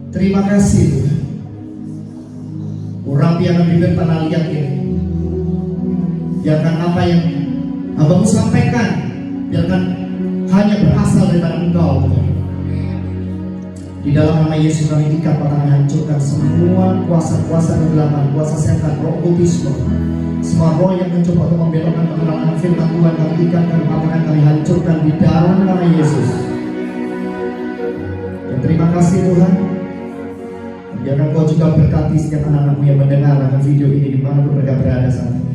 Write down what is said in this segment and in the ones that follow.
Terima kasih Tuhan. Urapi akan bibir tanah liat ini. Biarkan apa yang Hambamu sampaikan, biarkan hanya berasal daripada Engkau Tuhan. Di dalam nama Yesus kami ikat patah, hancurkan semua kuasa-kuasa kegelapan, kuasa setan, roh kultisme, semua roh yang mencoba untuk membelokkan penerangan firman Tuhan. Kami ikat, kami patahkan, kami hancurkan di dalam nama Yesus. Dan terima kasih Tuhan. Biarkan Kau juga berkati setiap anak-anakmu yang mendengar akan video ini dimanapun mereka berada saat ini.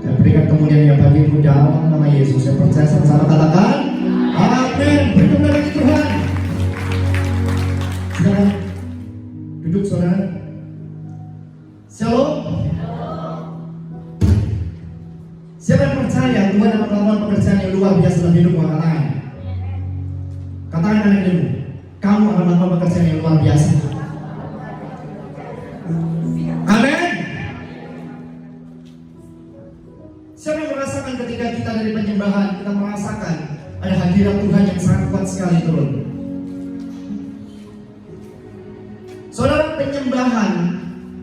Dan berikan kemuliaan yang bagimu dalam nama Yesus. Saya percaya sama-sama katakan amin. Berkembang lagi Tuhan. Silakan duduk saudara. Shalom. Siapa yang percaya Tuhan akan melakukan pekerjaan yang luar biasa dalam hidupmu? Katakan. Katakan anak hidupmu, kamu akan melakukan pekerjaan yang luar biasa. Amin. Siapa yang merasakan ketika kita dari penyembahan, kita merasakan ada hadirat Tuhan yang sangat kuat sekali turun. Saudara, penyembahan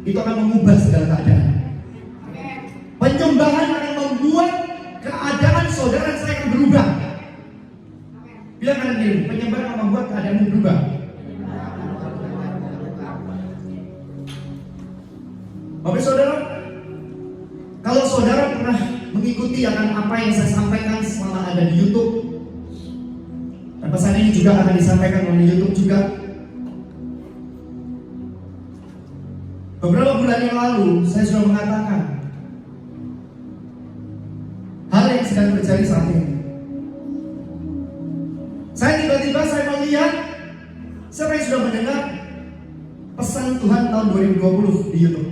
itu akan mengubah segala keadaan. Penyembahan akan membuat keadaan saudara dan saya akan berubah. Bilang kanan diri, penyembahan akan membuat keadaanmu berubah. Bapak saudara, kalau saudara pernah mengikuti akan apa yang saya sampaikan selama ada di YouTube, dan pesan ini juga akan disampaikan oleh YouTube juga. Beberapa bulan yang lalu saya sudah mengatakan hal yang sedang terjadi saat ini. Saya tiba-tiba melihat, siapa yang sudah mendengar pesan Tuhan tahun 2020 di YouTube?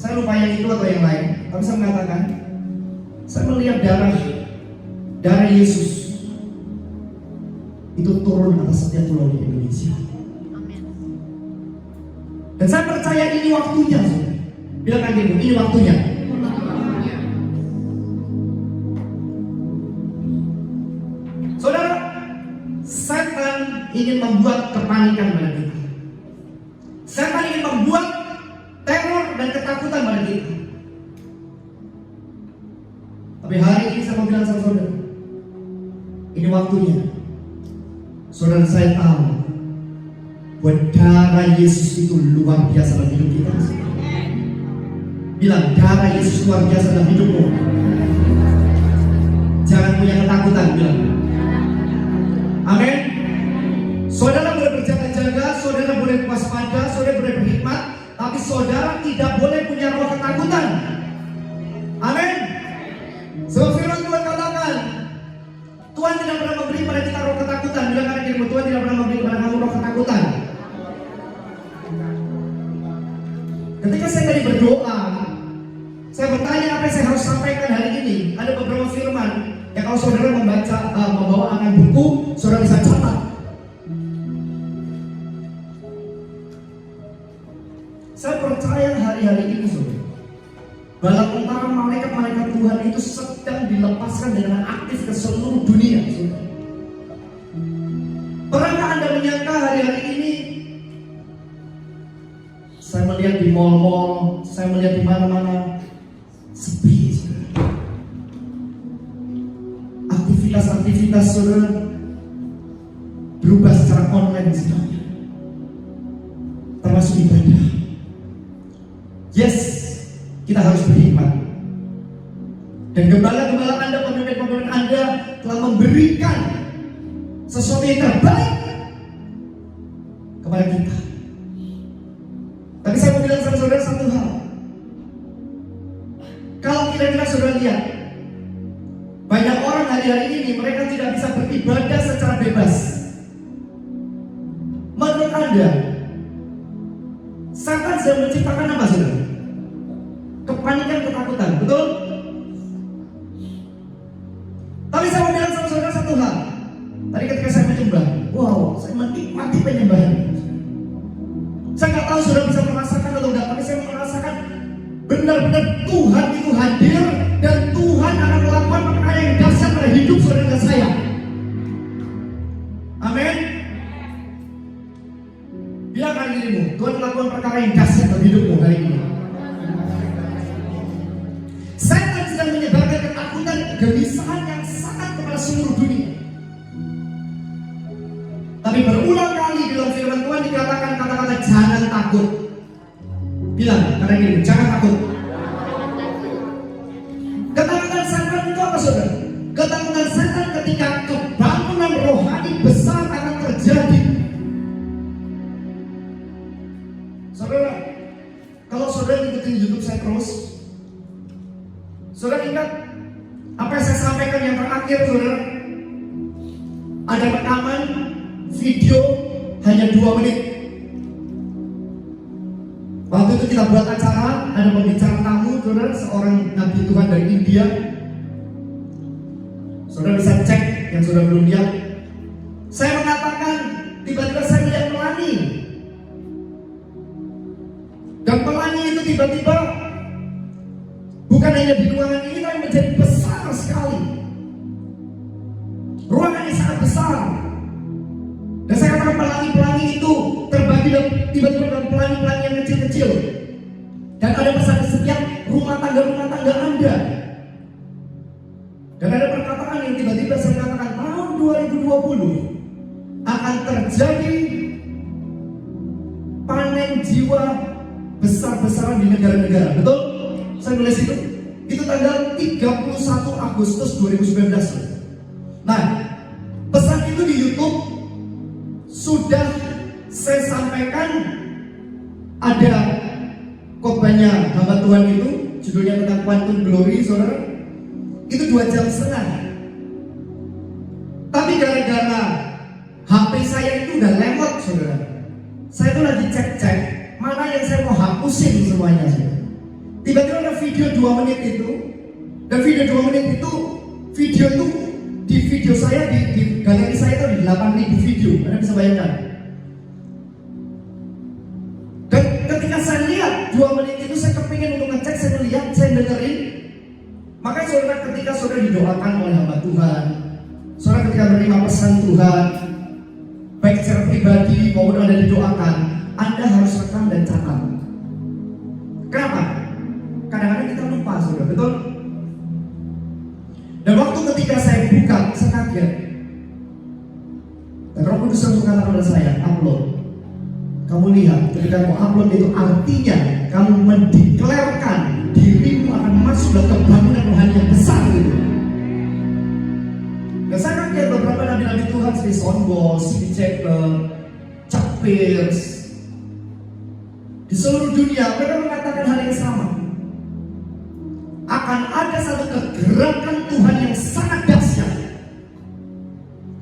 Saya lupa yang itu atau yang lain, tapi saya mengatakan, saya melihat darah Yesus itu turun atas setiap pulau di Indonesia. Dan saya percaya ini waktunya. Bilang lagi, ini waktunya. Saudara, setan ingin membuat kepanikan pada kita. Setan ingin membuat teror dan ketakutan pada kita. Tapi hari ini saya mau bilang sama saudara, ini waktunya. Saudara, saya tahu bahwa darah Yesus itu luar biasa dalam hidup kita. Bilang, darah Yesus luar biasa dalam hidupmu. Jangan punya ketakutan, bilang. Amin. Saudara boleh berjaga-jaga, saudara boleh waspada, saudara boleh berhikmat, tapi saudara tidak boleh punya roh ketakutan. Amin. Sebab firman Tuhan katakan, Tuhan tidak pernah memberi pada kita roh ketakutan. Bilang kanan dirimu, Tuhan tidak pernah memberi pada kamu roh ketakutan. Ketika saya tadi berdoa, saya bertanya apa yang saya harus sampaikan hari ini. Ada beberapa firman yang kalau saudara membawa akan buku, saudara bisa catat. Saya percaya hari-hari ini saudara, bala tentara malaikat-malaikat Tuhan itu sedang dilepaskan dengan aktif ke seluruh dunia saudara. Pernahkah Anda menyangka hari-hari ini saya melihat di mal-mal, saya melihat di mana-mana sepi saudara. Aktivitas saudara berubah secara online sebenarnya, termasuk ibadah. Yes, kita harus berhikmat. Dan gembala-gembala Anda, pemimpin-pemimpin Anda telah memberikan sesuatu yang terbaik kepada kita. Tapi saya mau bilang sama saudara satu hal. Kalau kira-kira saudara lihat, banyak orang hari-hari ini mereka tidak bisa beribadah secara bebas. Menurut Anda, setan sedang menciptakan apa saudara? Kepanikan, ketakutan, betul? Tapi saya mau bilang sama saudara satu hal. Tadi ketika saya menyembah, wow, saya menikmati penyembahan. Saya nggak tahu saudara bisa merasakan atau enggak, tapi saya merasakan benar-benar Tuhan itu hadir dan Tuhan akan melakukan perkara yang dahsyat pada hidup saudara dan saya. Tuhan melakukan perkara yang dahsyat dalam hidupmu hari ini. Setan sedang menyebarkan ketakutan, kegelisahan yang sangat kepada seluruh dunia. Tapi berulang kali di dalam firman Tuhan dikatakan kata-kata jangan takut. Bilang karena ini jangan takut. Ketakutan setan itu apa saudara? Ketakutan setan ketika kebangunan rohani besar akan terjadi. Saudara, kalau saudara ikutin YouTube saya terus, saudara ingat apa yang saya sampaikan yang terakhir, saudara? Ada rekaman video hanya 2 menit. Waktu itu kita buat acara, ada pembicara tamu, saudara, seorang nabi Tuhan dari India. Saudara bisa cek yang sudah belum lihat. Saya mengatakan, tiba-tiba saya melihat pelangi. Dan pelangi itu tiba-tiba bukan hanya di ruangan ini, tapi menjadi besar sekali. Ruangan ini sangat besar. Dan saya katakan pelangi-pelangi itu terbagi tiba-tiba dalam pelangi-pelangi yang kecil-kecil. Dan ada pesan di setiap rumah tangga Anda. Dan ada perkataan yang tiba-tiba saya katakan tahun 2020 akan terjadi panen jiwa besar-besaran di negara-negara. Betul? Saya nulis itu. Itu tanggal 31 Agustus 2019. Nah, pesan itu di YouTube sudah saya sampaikan. Ada khotbahnya hamba Tuhan itu, judulnya tentang quantum glory, saudara. Itu 2,5 jam. Tapi gara-gara HP saya itu udah lemot, saudara. Saya itu lagi cek-cek mana yang saya mau hapusin semuanya, saudara. Tiba-tiba ada video 2 menit itu. Dan video 2 menit itu, video itu di video saya, di galeri saya itu ada 8.000 video. Anda bisa bayangkan. Dan ketika saya lihat 2 menit itu, saya kepingin untuk ngecek, saya melihat, saya dengerin. Makanya saudara, ketika saudara didoakan oleh hamba Tuhan, saudara ketika menerima pesan Tuhan, baik secara pribadi maupun Anda didoakan, Anda harus rekam dan catat. Kenapa? Kadang-kadang kita lupa, saudara, betul? Dan waktu ketika saya buka, saya kaget. Dan Roh Kudus langsung katakan kepada saya, upload. Kamu lihat, ketika kamu upload itu artinya kamu mendeklarkan dirimu akan masuk dalam kebangunan rohani yang besar gitu. Dan saya kaget beberapa nabi-nabi Tuhan seperti Son Bos, C.D. Jacob, Chuck Pierce, di seluruh dunia mereka mengatakan hal yang sama. Akan ada satu kegerakan Tuhan yang sangat dahsyat.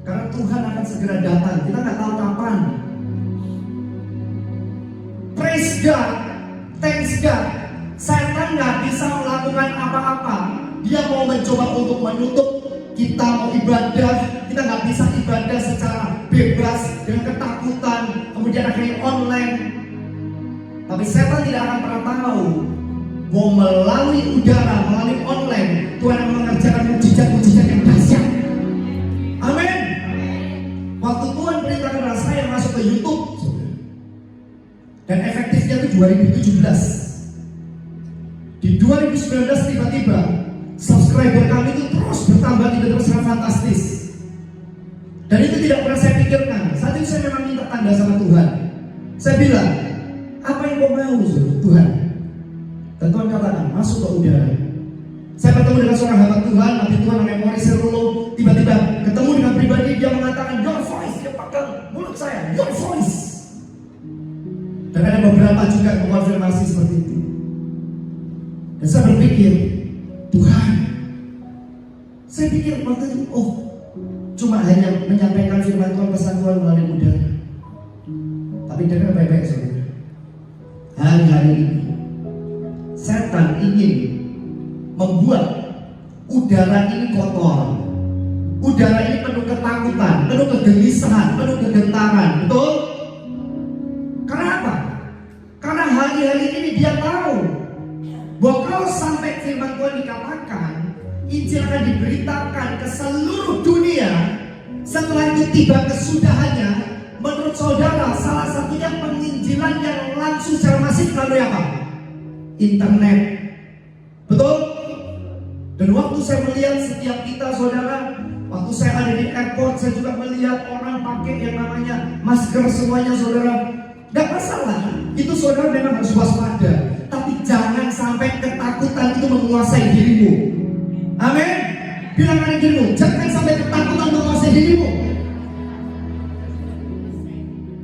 Karena Tuhan akan segera datang. Kita nggak tahu kapan. Praise God, thanks God. Setan nggak bisa melakukan apa-apa. Dia mau mencoba untuk menutup kita mau ibadah. Kita nggak bisa ibadah secara bebas dengan ketakutan. Kemudian akhirnya online. Tapi setan tidak akan pernah tahu bahwa melalui udara, melalui online, Tuhan akan mengerjakan mujizat-mujizat yang dahsyat. Amin. Waktu Tuhan perintahkan kepada saya masuk ke YouTube, dan efektifnya itu 2017. Di 2019 tiba-tiba subscriber kami itu terus bertambah, tiba-tiba sangat fantastis. Dan itu tidak pernah saya pikirkan. Saat itu saya memang minta tanda sama Tuhan. Saya bilang, apa yang kau mau, Tuhan? Dan Tuhan katakan, masuk ke udara. Saya bertemu dengan seorang hamba Tuhan, nabi Tuhan namanya Maurice Rulo. Tiba-tiba ketemu dengan pribadi, dia mengatakan, your voice. Dia pegang mulut saya, your voice. Dan ada beberapa juga konfirmasi seperti itu. Dan saya berpikir, Tuhan, saya pikir waktu itu, cuma hanya menyampaikan firman Tuhan, pesan Tuhan melalui udara. Tapi dengar baik-baik, saudara. Hari-hari ini setan ingin membuat udara ini kotor. Udara ini penuh ketakutan, penuh kegelisahan, penuh kegentaran. Betul? Karena apa? Karena hari-hari ini dia tahu bahwa kalau sampai firman Tuhan dikatakan, Injil akan diberitakan ke seluruh dunia. Setelah itu tiba kesudahannya, menurut saudara, salah satunya penginjilan yang langsung secara masif melalui apa? Internet. Betul? Dan waktu saya melihat setiap kita saudara, waktu saya ada di airport, saya juga melihat orang pakai yang namanya masker semuanya saudara. Gak masalah, itu saudara memang harus waspada. Tapi jangan sampai ketakutan itu menguasai dirimu. Amin. Bilang pada dirimu, jangan sampai ketakutan menguasai dirimu.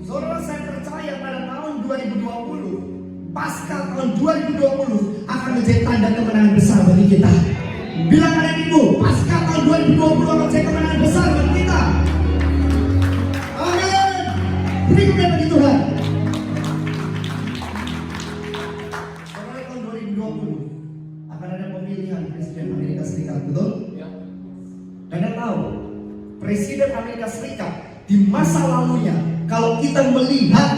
Saudara, saya percaya pada tahun 2020, pasca tahun 2020 akan menjadi tanda kemenangan besar bagi kita. Bilang pada dirimu, pasca tahun 2020 akan menjadi kemenangan besar bagi kita. Amin. Beri kemuliaan bagi Tuhan. Saudara, tahun 2020 akan ada pemilihan Presiden Amerika Serikat, betul? Anda tahu, Presiden Amerika Serikat di masa lalunya, kalau kita melihat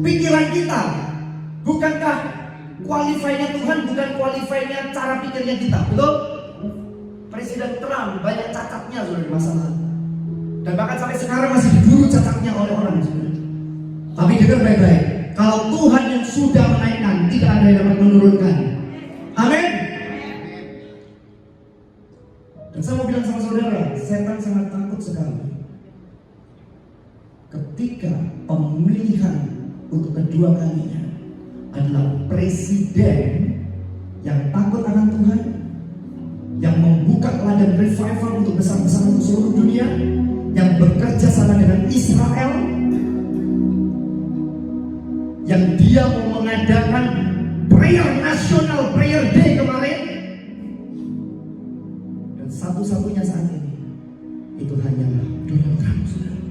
pikiran kita, bukankah qualify-nya Tuhan bukan qualify-nya cara pikirnya kita, betul? Presiden Trump banyak cacatnya sudah di masa lalu, dan bahkan sampai sekarang masih diburu cacatnya oleh orang. Tapi dengar baik-baik, kalau Tuhan yang sudah menaikkan, tidak ada yang dapat menurunkan. Amin. Dan saya mau bilang sama saudara, setan sangat takut sekali ketika pemilihan untuk kedua kalinya adalah presiden yang takut akan Tuhan, yang membuka ladang revival untuk besar-besaran untuk seluruh dunia, yang bekerja sama dengan Israel, yang dia mau mengadakan prayer nasional, prayer day kemarin. Satu-satunya saat ini itu hanyalah Donald Trump, saudara.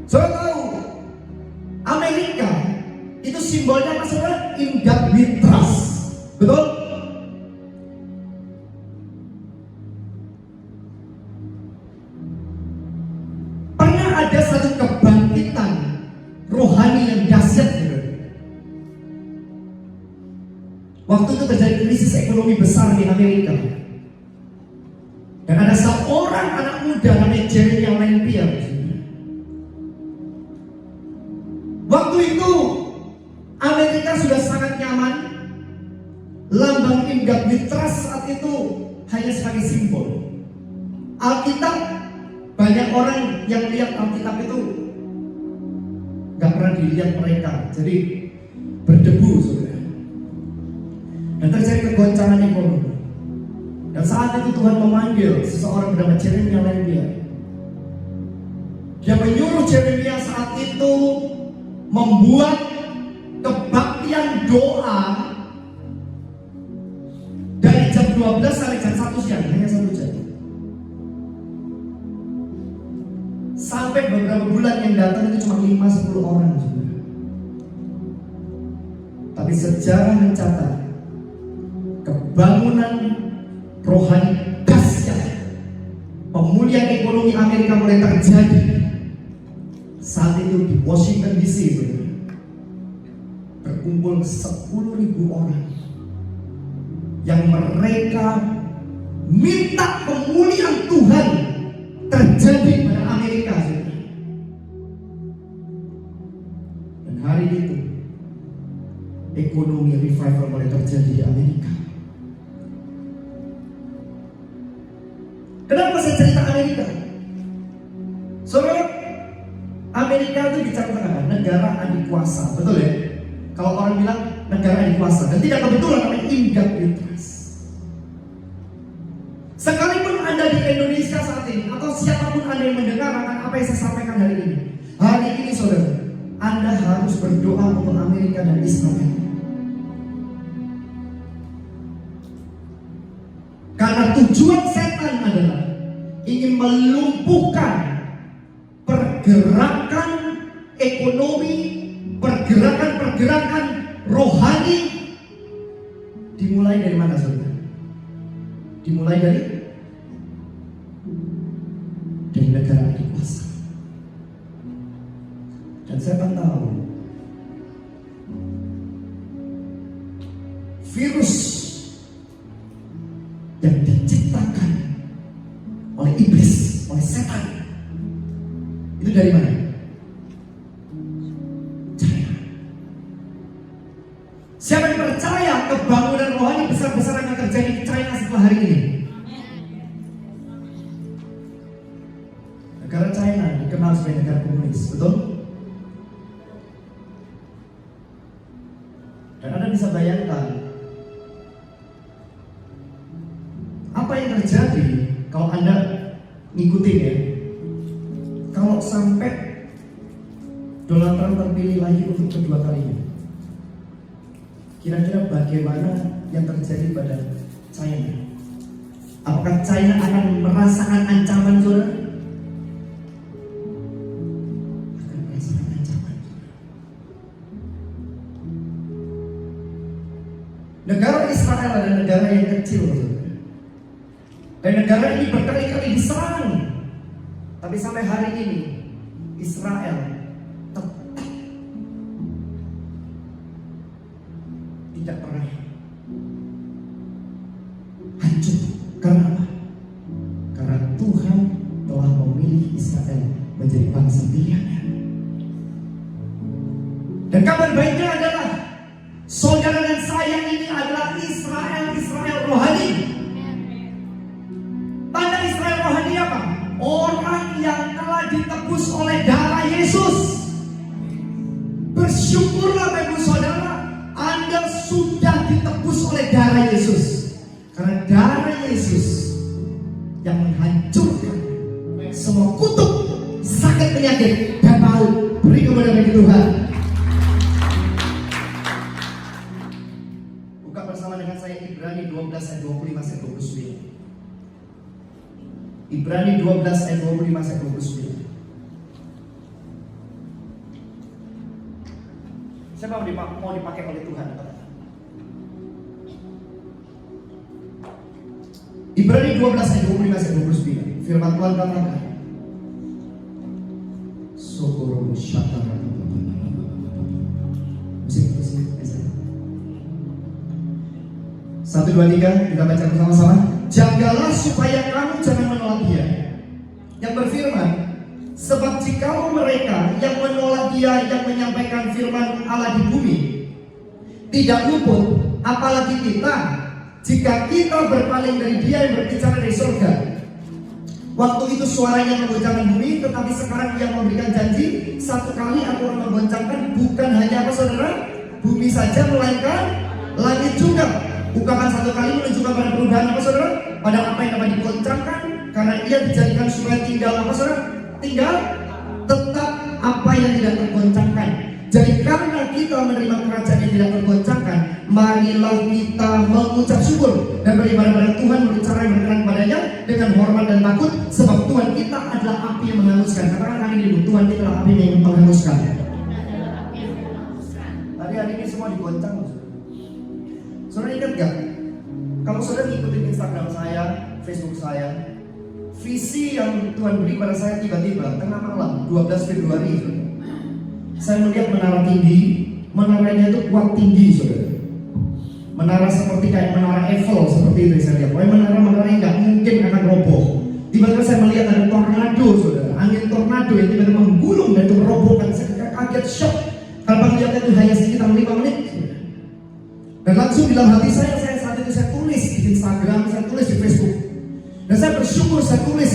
Saudara tahu, Amerika itu simbolnya apa, saudara? In God we trust. Betul? Pernah ada satu kebangkitan rohani yang dahsyat, saudara. Waktu itu terjadi krisis ekonomi besar di Amerika, dan ada seorang anak muda namanya Jeremiah Lampier. Waktu itu Amerika sudah sangat nyaman. Lambang In God We Trust saat itu hanya sebagai simbol. Alkitab, banyak orang yang lihat Alkitab itu gak pernah dilihat mereka, jadi berdebu, saudara. Dan terjadi kegoncangan ekonomi. Dan saat itu Tuhan memanggil seseorang bernama Jeremiah Lampier. Dia menyuruh Jeremiah saat itu membuat kebaktian doa dari jam 12 sampai jam 1 siang, hanya 1 jam. Sampai beberapa bulan yang datang itu cuma 5-10 orang. Tapi sejarah mencatat kebangunan rohani dahsyat, pemulihan ekonomi Amerika mulai terjadi saat itu di Washington DC. Berkumpul 10.000 orang yang mereka minta pemulihan Tuhan terjadi pada Amerika. Dan hari itu ekonomi revival mulai terjadi di Amerika. Kenapa saya cerita Amerika? Saudara, Amerika itu bicara tentang negara adik kuasa, betul ya? Kalau orang bilang negara adik kuasa, dan tidak kebetulan namanya In God We Trust. Sekalipun Anda di Indonesia saat ini, atau siapapun Anda yang mendengar akan apa yang saya sampaikan hari ini saudara, Anda harus berdoa untuk Amerika dan Israel. Karena tujuan setan adalah ingin melumpuhkan pergerakan ekonomi, pergerakan rohani. Dimulai dari mana, saudara? Dimulai dari negara adik kuasa. Dan saya tahu virus yang diciptakan oleh iblis, oleh setan, Itu dari mana? China. Siapa yang percaya kebangunan rohani besar-besaran yang terjadi di China setelah hari ini? Negara China dikenal sebagai negara komunis, betul? Dan Anda bisa bayangkan apa yang terjadi kalau Anda ngikutin ya. Kalau sampai Donald Trump terpilih lagi untuk kedua kalinya, kira-kira bagaimana yang terjadi pada China? Apakah China akan merasakan ancaman, saudara? Akan merasakan ancaman. Negara Israel adalah negara yang kecil, saudara. Dan negara ini berkali-kali diserang. Tapi sampai hari ini Israel tetap tidak pernah hancur. Karena apa? Karena Tuhan telah memilih Israel menjadi bangsa pilihannya. Dan kabar baiknya adalah saudara dan saya ini adalah Israel rohani. Tanda Israel rohani apa? Orang yang telah ditebus oleh darah Yesus. Bersyukurlah Bapak Saudara, Anda sudah ditebus oleh darah Yesus. Karena darah Yesus yang menghancurkan semua kutuk, sakit, penyakit, dan maut. Beri kepada bagi Tuhan. Buka bersama dengan saya Ibrani 12 ayat 25 sampai 29. Ibrani 12 ayat 25 sampai 29. Saya mau dipakai oleh Tuhan. Ibrani 12 ayat 25 sampai 29. Firman Tuhan katakan, Sokoro Syatara. Musik. 1, 2, 3, kita baca bersama-sama. Jagalah supaya kamu jangan menolak Dia yang berfirman, sebab jikalau mereka yang menolak Dia yang menyampaikan firman Allah di bumi tidak luput, apalagi kita, jika kita berpaling dari Dia yang berbicara dari surga. Waktu itu suaranya menggoncangkan bumi, tetapi sekarang Dia memberikan janji, satu kali Aku akan menggoncangkan bukan hanya apa saudara, bumi saja, melainkan langit juga. Ungkapan satu kali menunjukkan pada perubahan apa saudara? Pada apa yang dapat digoncangkan, karena Ia dijadikan supaya tinggal apa saudara? Tinggal tetap apa yang tidak tergoncangkan. Jadi karena kita menerima kerajaan yang tidak tergoncangkan, marilah kita mengucap syukur dan beribadah pada Tuhan menurut cara yang berkenan padanya dengan hormat dan takut, sebab Tuhan kita adalah api yang menghanguskan. Katakan kali ini, Tuhan kita adalah api yang menghanguskan. Tadi hari ini semua digoncang. Saudara ingat gak? Kalau saudara ngikutin Instagram saya, Facebook saya, visi yang Tuhan beri pada saya tiba-tiba tengah malam 12 Februari, saya melihat menara tinggi. Menaranya itu kuat tinggi, saudara. Menara seperti kayak menara Eiffel, seperti itu saya lihat. Pokoknya menara-menara yang gak mungkin akan roboh. Tiba-tiba saya melihat ada tornado, saudara. Angin tornado yang tiba-tiba menggulung dan itu merobohkan. Saya kaget, shock. Kalau melihat itu hanya sekitar 5 menit. Dan langsung di dalam hati saya saat itu saya tulis di Instagram, saya tulis di Facebook. Dan saya bersyukur saya tulis.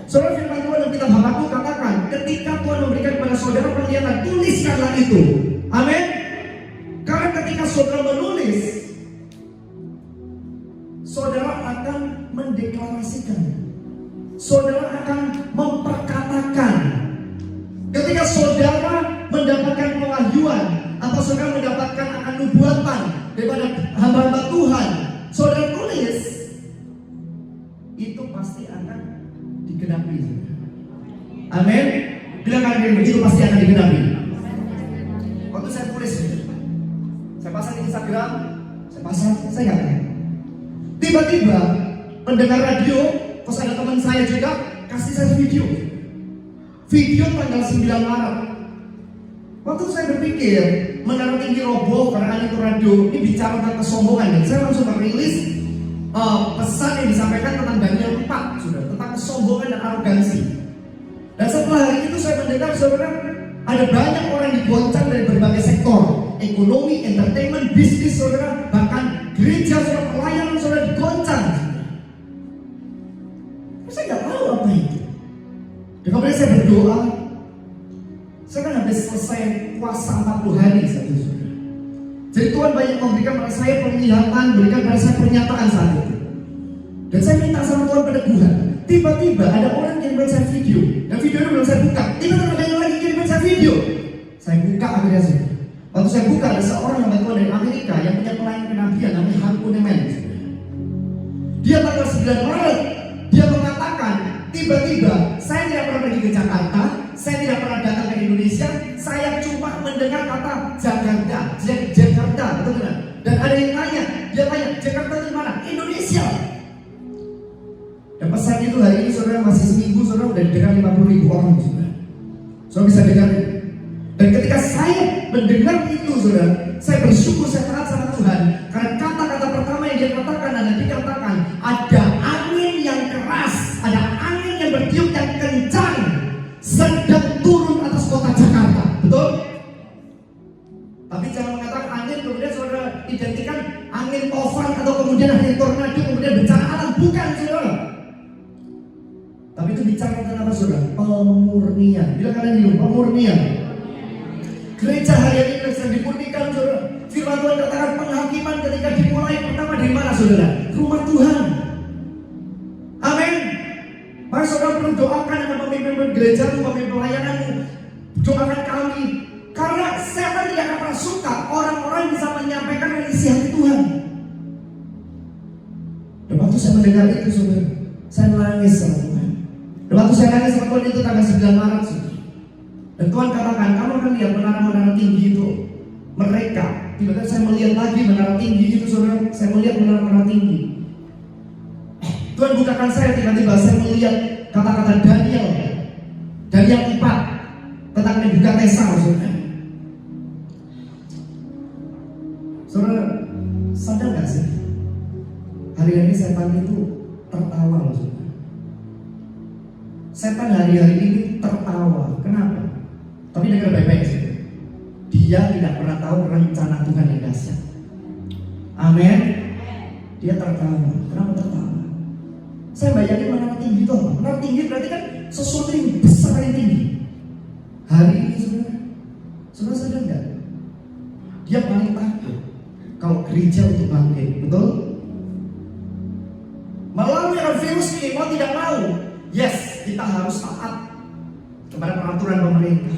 Saudara, firman Tuhan dalam kitab Habakuk katakan, ketika Tuhan memberikan kepada saudara penglihatan, tuliskanlah itu. Amin. Karena ketika saudara menulis, saudara akan mendeklarasikan. Saudara akan memperkatakan. Ketika saudara mendapatkan pewahyuan atau saudara mendapatkan akan nubuatan daripada hamba-hamba Tuhan, saudara tulis, itu pasti akan digenapi. Amin. Bilang kalian begitu pasti akan digenapi. Waktu saya tulis, saya pasang di Instagram, saya nggak tahu. Tiba-tiba pendengar radio, terus ada teman saya juga kasih saya video tanggal 9 Maret. Waktu saya berpikir menara tinggi roboh karena angin tornado ini bicara tentang kesombongan, dan saya langsung merilis pesan yang disampaikan tentang Daniel 4, sudah tentang kesombongan dan arogansi. Dan setelah hari itu saya mendengar saudara, ada banyak orang digoncang dari berbagai sektor, ekonomi, entertainment, bisnis saudara, bahkan gereja saudara, pelayanan saudara digoncang. Saya nggak tahu apa itu. Dan kemudian saya berdoa. Saya kan habis selesai puasa 40 hari saat itu. Jadi Tuhan banyak memberikan pada saya penglihatan, berikan pada saya pernyataan saat itu. Dan saya minta sama Tuhan peneguhan. Tiba-tiba ada orang kirim saya video, dan video itu belum saya buka. Tiba-tiba ada yang lagi kirim saya video. Saya buka akhirnya sih. Waktu saya buka, ada seorang hamba Tuhan dari Amerika yang punya pelayanan kenabian namanya Hanku Nemen. Dia tanggal 9 Maret, dia mengatakan, tiba-tiba saya tidak pernah pergi ke Jakarta, saya tidak pernah datang ke Indonesia, saya cuma mendengar kata Jakarta, betul kan? Dan ada yang tanya, dia tanya, Jakarta itu mana? Indonesia. Dan pesan itu hari ini saudara masih seminggu, saudara udah dengar 50.000 orang, saudara. Saudara bisa dengar. Dan ketika saya mendengar itu, saudara, saya bersyukur, saya taat sama Tuhan, karena kata-kata pertama yang dia katakan adalah dikatakan ada angin yang keras, ada angin yang bertiup yang kencang sedang turun atas kota Jakarta, betul? Tapi jangan mengatakan angin kemudian saudara identikan angin tovan atau kemudian angin tornado kemudian bencana alam, bukan saudara. Tapi itu bicara tentang apa saudara? Pemurnian. Bilang kalian dulu, pemurnian. Gereja hari ini sedang dipurnikan saudara. Firman Tuhan katakan penghakiman ketika dimulai pertama dari mana saudara? Rumah Tuhan. Amin. Maka saudara perlu doakan dengan pemimpin gereja, pemimpin pelayananmu. Doakan kami. Karena setan tidak akan pernah suka orang-orang yang bisa menyampaikan isi hati Tuhan. Dan waktu saya mendengar itu saudara, saya nangis sama Tuhan. Dan waktu saya nangis sama Tuhan itu tanggal 9 Maret saudara. Dan Tuhan katakan, kamu akan lihat menara-menara tinggi itu mereka. Tiba-tiba saya melihat lagi menara tinggi itu saudara. Saya melihat menara-menara tinggi. Tuhan bukakan saya, tiba-tiba saya melihat kata-kata Daniel 4 tentang Nebukadnezar saudara. Saudara, sadar gak sih? Hari-hari setan itu tertawa loh saudara. Setan hari-hari ini tertawa. Kenapa? Tapi dengar baik-baik saudara. Dia tidak pernah tahu rencana Tuhan yang dahsyat. Amin. Dia tertawa. Kenapa tertawa? Saya bayangin menara tinggi itu apa? Menara tinggi berarti kan sesuatu yang besar yang tinggi. Hari ini saudara sadar nggak? Dia paling takut kalau gereja untuk bangkit, betul? Melalui virus ini mau tidak mau, yes kita harus taat kepada peraturan pemerintah.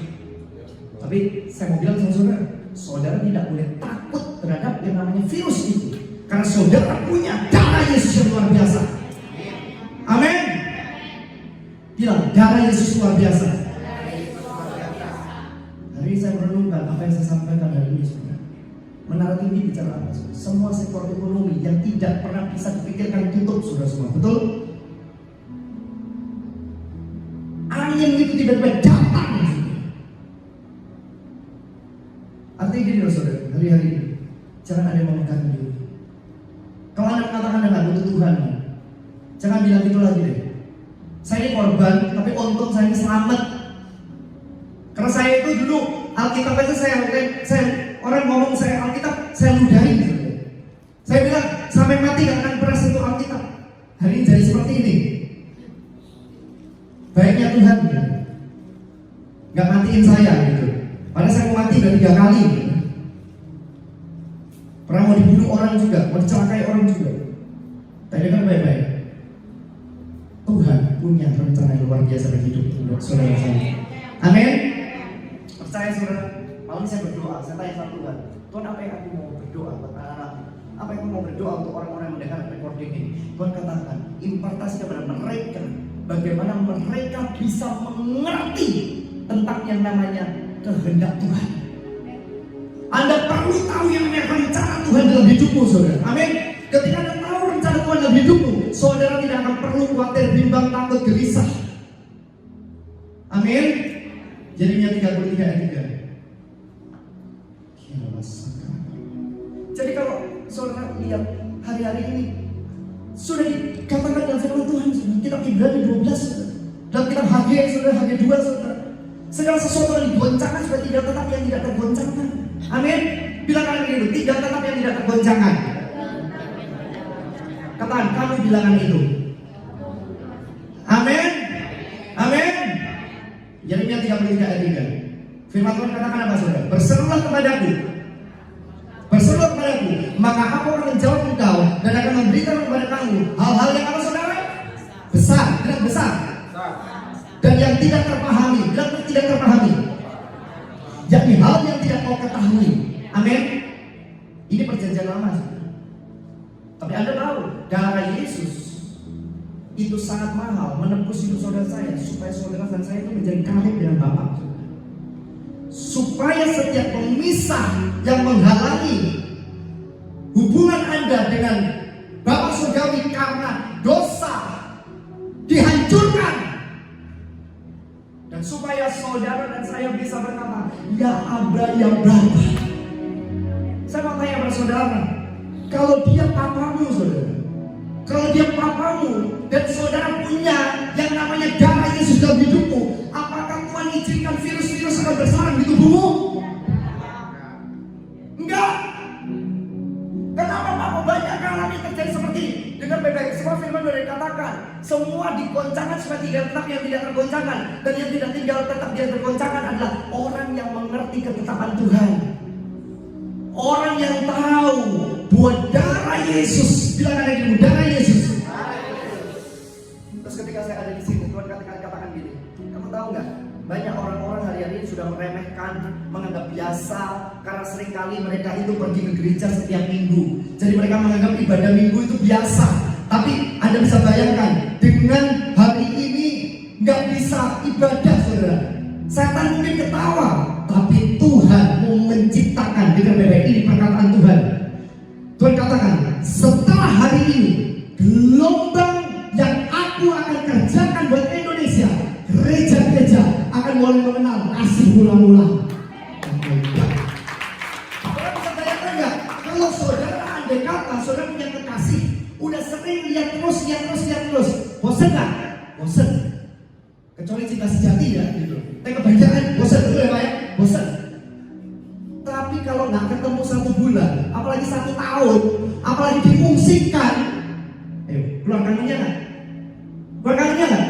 Tapi saya mau bilang sama saudara tidak boleh takut terhadap yang namanya virus itu, karena saudara punya darah Yesus yang luar biasa. Amin. Bilang darah Yesus luar biasa. Hari ini saya merenungkan apa yang saya sampaikan hari ini saudara. Menara tinggi bicara apa saudara? Semua sektor ekonomi yang tidak pernah bisa dipikirkan tutup saudara semua, betul? Angin itu tiba-tiba datang. Artinya gini loh saudara, hari-hari ini jangan ada yang memegang diri. Kalau anda mengatakan anda nggak butuh Tuhan, jangan bilang gitu lagi deh. Saya ini korban, tapi untung saya ini selamat. Karena saya itu dulu Alkitab aja saya orang ngomong saya Alkitab, saya ludahin. Saya bilang sampai mati gak akan pernah sentuh Alkitab. Hari ini jadi seperti ini. Baiknya Tuhan gak matiin saya gitu. Padahal saya mau mati udah 3 kali. Pernah mau dibunuh orang juga, mau dicelakai orang juga. Tapi kan baik-baik. Tuhan punya rencana yang luar biasa bagi hidup saudara saya. Amin. Percaya saudara. Malam ini saya berdoa, saya tanya sama Tuhan. Tuhan, apa yang aku mau berdoa buat anak-anak? Apa yang aku mau berdoa untuk orang-orang yang mendengar recording ini? Tuhan katakan, impartasi kepada mereka, bagaimana mereka bisa mengerti tentang yang namanya kehendak Tuhan. Anda perlu tahu yang namanya rencana Tuhan dalam hidupmu saudara. Amin. Ketika Anda tahu rencana Tuhan dalam hidupmu, saudara tidak akan perlu khawatir, bimbang, takut, gelisah. Amin. Jadinya 33 ayat 3. Jadi kalau saudara lihat hari-hari ini sudah dikatakan dalam firman Tuhan, kitab Ibrani 12, dalam kitab HG, saudara HG 2, saudara. Segala sesuatu yang digoncangkan supaya tidak tetap yang tidak tergoncangkan. Amin. Bilang kalian begitu, tidak tetap yang tidak tergoncangkan. Katakan, kamu bilangan itu. Amin. Amin. Yeremia 33 ayat 3. Firman Tuhan katakan apa saudara? Berserulah kepadaku. Berserulah kepadaku, maka aku akan menjawab engkau dan akan memberitahu kepada kamu hal-hal yang apa saudara? Besar, tidak besar. Dan yang tidak terpahami, tidak terpahami. Yakni hal yang tidak kau ketahui. Amin. Ini perjanjian lama. Tapi Anda tahu, darah Yesus itu sangat mahal menebus hidup saudara saya, supaya saudara dan saya itu menjadi kawin dengan Bapa. Supaya setiap pemisah yang menghalangi hubungan Anda dengan Bapa surgawi karena dosa dihancurkan. Dan supaya saudara dan saya bisa berkata, ya Abra, ya Bapa. Saya mau tanya pada saudara, kalau dia papamu saudara, kalau dia papamu dan saudara punya yang namanya darah Yesus dalam hidupmu, apakah Tuhan izinkan virus-virus akan bersarang di tubuhmu? Enggak. Kenapa Bapak banyak kali terjadi seperti ini? Dengan baik-baik, semua firman sudah dikatakan, semua digoncangkan supaya tidak tetap yang tidak tergoncangkan, dan yang tidak tinggal tetap yang tergoncangkan adalah orang yang mengerti ketetapan Tuhan. Orang yang tahu bahwa darah Yesus, bilang ada di darah Yesus. Terus ketika saya ada di sini, Tuhan katakan gini, kamu tahu nggak? Banyak orang-orang hari-hari ini sudah meremehkan, menganggap biasa, karena seringkali mereka itu pergi ke gereja setiap minggu. Jadi mereka menganggap ibadah minggu itu biasa. Tapi Anda bisa bayangkan, dengan hari ini nggak bisa ibadah saudara. Setan mungkin ketawa, tapi Tuhan mau menciptakan, dengan baik ini perkataan Tuhan. Tuhan katakan, setelah hari ini, gelombang yang aku akan kerjakan buat Indonesia, gereja-gereja akan mulai mengenal kasih mula-mula. Saudara bisa bayangkan nggak? Kalau saudara andai kata saudara punya kekasih, udah sering lihat terus, bosan nggak? Bosan. Kecuali cinta sejati ya, gitu. Tapi kebanyakan bosan dulu ya Pak ya, bosan. Tapi kalau nggak ketemu 1 bulan, apalagi 1 tahun, apalagi difungsikan, keluar kanunya nggak? Keluar kanunya nggak?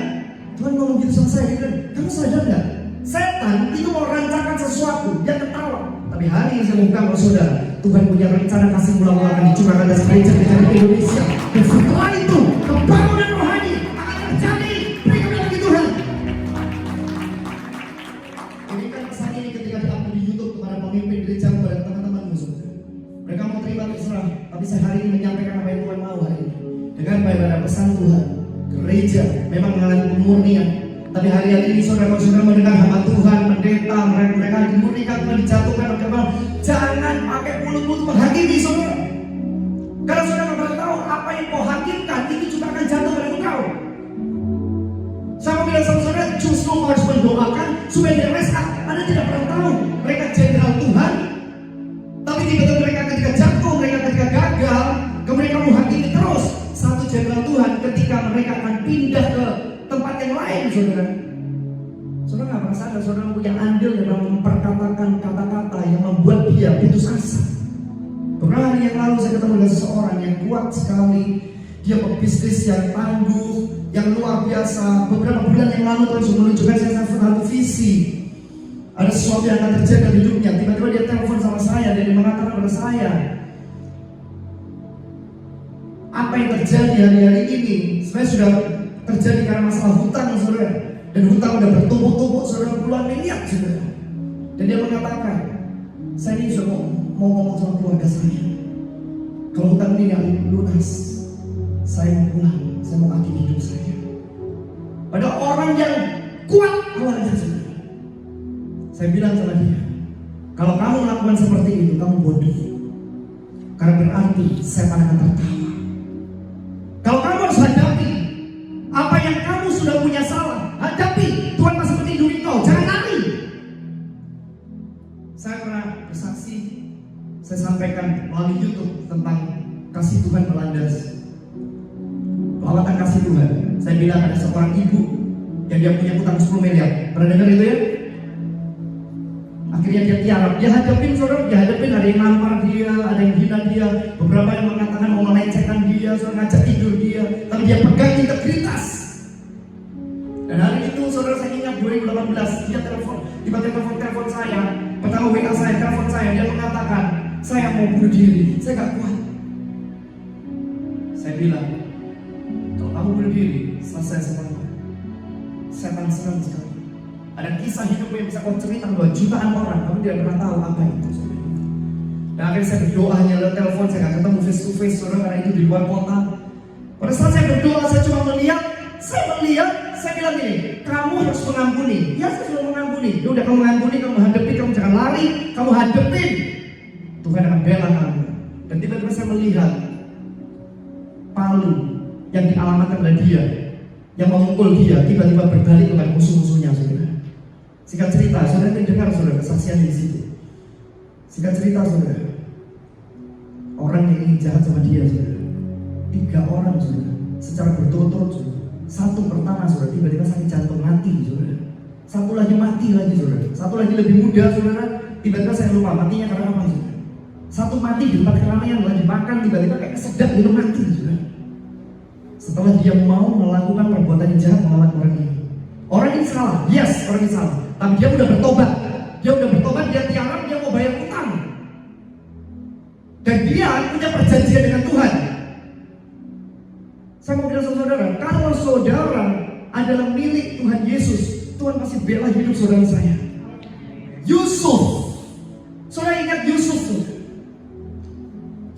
Tuhan ngomong gitu sama saya, gitu. Kamu sadar nggak? Setan itu mau rancangan sesuatu, dia ketawa. Tapi hari ini saya mau bilang saudara, Tuhan punya rencana kasih mula-mula akan dicurahkan dari gereja-gereja di Indonesia. Dan setelah itu, kebangunan rohani akan terjadi. Mereka bilang di Tuhan. Berikan pesan ini ketika diupload di YouTube kepada pemimpin gereja, kepada teman-teman musuh. Mereka mau terima terserah, tapi saya hari ini menyampaikan apa yang Tuhan mau hari ini. Dengan pada pesan Tuhan, gereja memang mengalami pemurnian. Tapi hari-hari ini saudara-saudara mendengar hamba Tuhan, pendeta, mereka dimurnikan, Tuhan dijatuhkan. Jangan pakai mulut-mulut menghakimi saudara. Karena saudara nggak pernah tahu apa yang kau hakimkan itu juga akan jatuh pada engkau. Saya mau bilang sama saudara, justru harus mendoakan supaya direskan. Anda tidak pernah tahu mereka jenderal Tuhan, tapi tiba-tiba mereka ketika jatuh, mereka ketika gagal, mereka menghakimi terus. Satu jenderal Tuhan ketika mereka akan pindah ke tempat yang lain, saudara. Saudara nggak pernah sadar, saudara punya andil dalam memperkatakan kata-kata yang membuat dia putus asa. Beberapa hari yang lalu saya ketemu dengan seseorang yang kuat sekali. Dia pebisnis yang tangguh, yang luar biasa. Beberapa bulan yang lalu Tuhan sudah menunjukkan saya satu visi. Ada sesuatu yang akan terjadi dalam hidupnya. Tiba-tiba dia telepon sama saya dan dia mengatakan kepada saya, apa yang terjadi hari-hari ini sebenarnya sudah terjadi karena masalah hutang saudara. Dan hutang sudah bertumpuk-tumpuk saudara, puluhan miliar saudara. Dan dia mengatakan, saya ini sudah mau ngomong sama keluarga saya. Kalau hutang ini tidak lunas, saya mau pulang, saya mau akhiri hidup saya. Pada orang yang kuat keluarga saudara. Saya bilang sama dia, kalau kamu melakukan seperti itu, kamu bodoh. Karena berarti setan akan tertawa. Kalau kamu harus hadapi apa yang kamu sudah punya salah, hadapi. Tuhan masih melindungi kau, jangan lari. Saya pernah bersaksi, saya sampaikan melalui YouTube tentang kasih Tuhan melandas, pelawatan kasih Tuhan. Saya bilang ada seorang ibu yang dia punya utang 10 miliar. Pernah dengar itu ya? Akhirnya dia tiarap, dia hadapin saudara, dia hadapin ada yang nampar dia, ada yang hina dia, beberapa yang mengatakan mau melecehkan dia, saudara ngajak tidur dia, tapi dia pegang integritas. Dan hari itu saudara saya ingat 2018, dia telepon, tiba-tiba telepon saya, pertama WA saya, telepon saya, dia mengatakan, saya mau bunuh diri, saya gak kuat. Saya bilang, kalau kamu bunuh diri, selesai semua. Setan senang sekali. Ada kisah hidup yang bisa kau cerita buat jutaan orang, kamu tidak pernah tahu apa itu. Dan akhirnya saya berdoa hanya lewat telepon, saya gak ketemu face to face, saudara, karena itu di luar kota. Pada saat saya berdoa, saya cuma melihat, saya bilang gini, kamu harus mengampuni. Ya, saya sudah mengampuni. Ya udah, kamu mengampuni, kamu hadapi, kamu jangan lari, kamu hadapin. Tuhan akan bela kamu. Dan tiba-tiba saya melihat palu yang dialamatkan pada dia, yang memukul dia, tiba-tiba berbalik kepada musuh-musuhnya, saudara. Singkat cerita, saudara dengar saudara kesaksian di situ. Singkat cerita, saudara, orang yang ingin jahat sama dia, saudara, 3 orang, saudara, secara berturut-turut, saudara. Satu pertama, saudara, tiba-tiba sakit jantung mati, saudara. Satu lagi mati lagi, saudara. Satu lagi lebih muda, saudara. Tiba-tiba saya lupa matinya karena apa, saudara. Satu mati di tempat keramaian lagi makan, tiba-tiba kayak kesedap gitu mati, saudara. Setelah dia mau melakukan perbuatan yang jahat melawan orang ini. Orang ini salah, yes, orang ini salah. Tapi dia udah bertobat. Dia tiarap, dia mau bayar utang. Dan dia punya perjanjian dengan Tuhan. Saya mau bilang sama saudara, kalau saudara adalah milik Tuhan Yesus, Tuhan pasti bela hidup saudara saya. Yusuf, saudara ingat Yusuf tuh.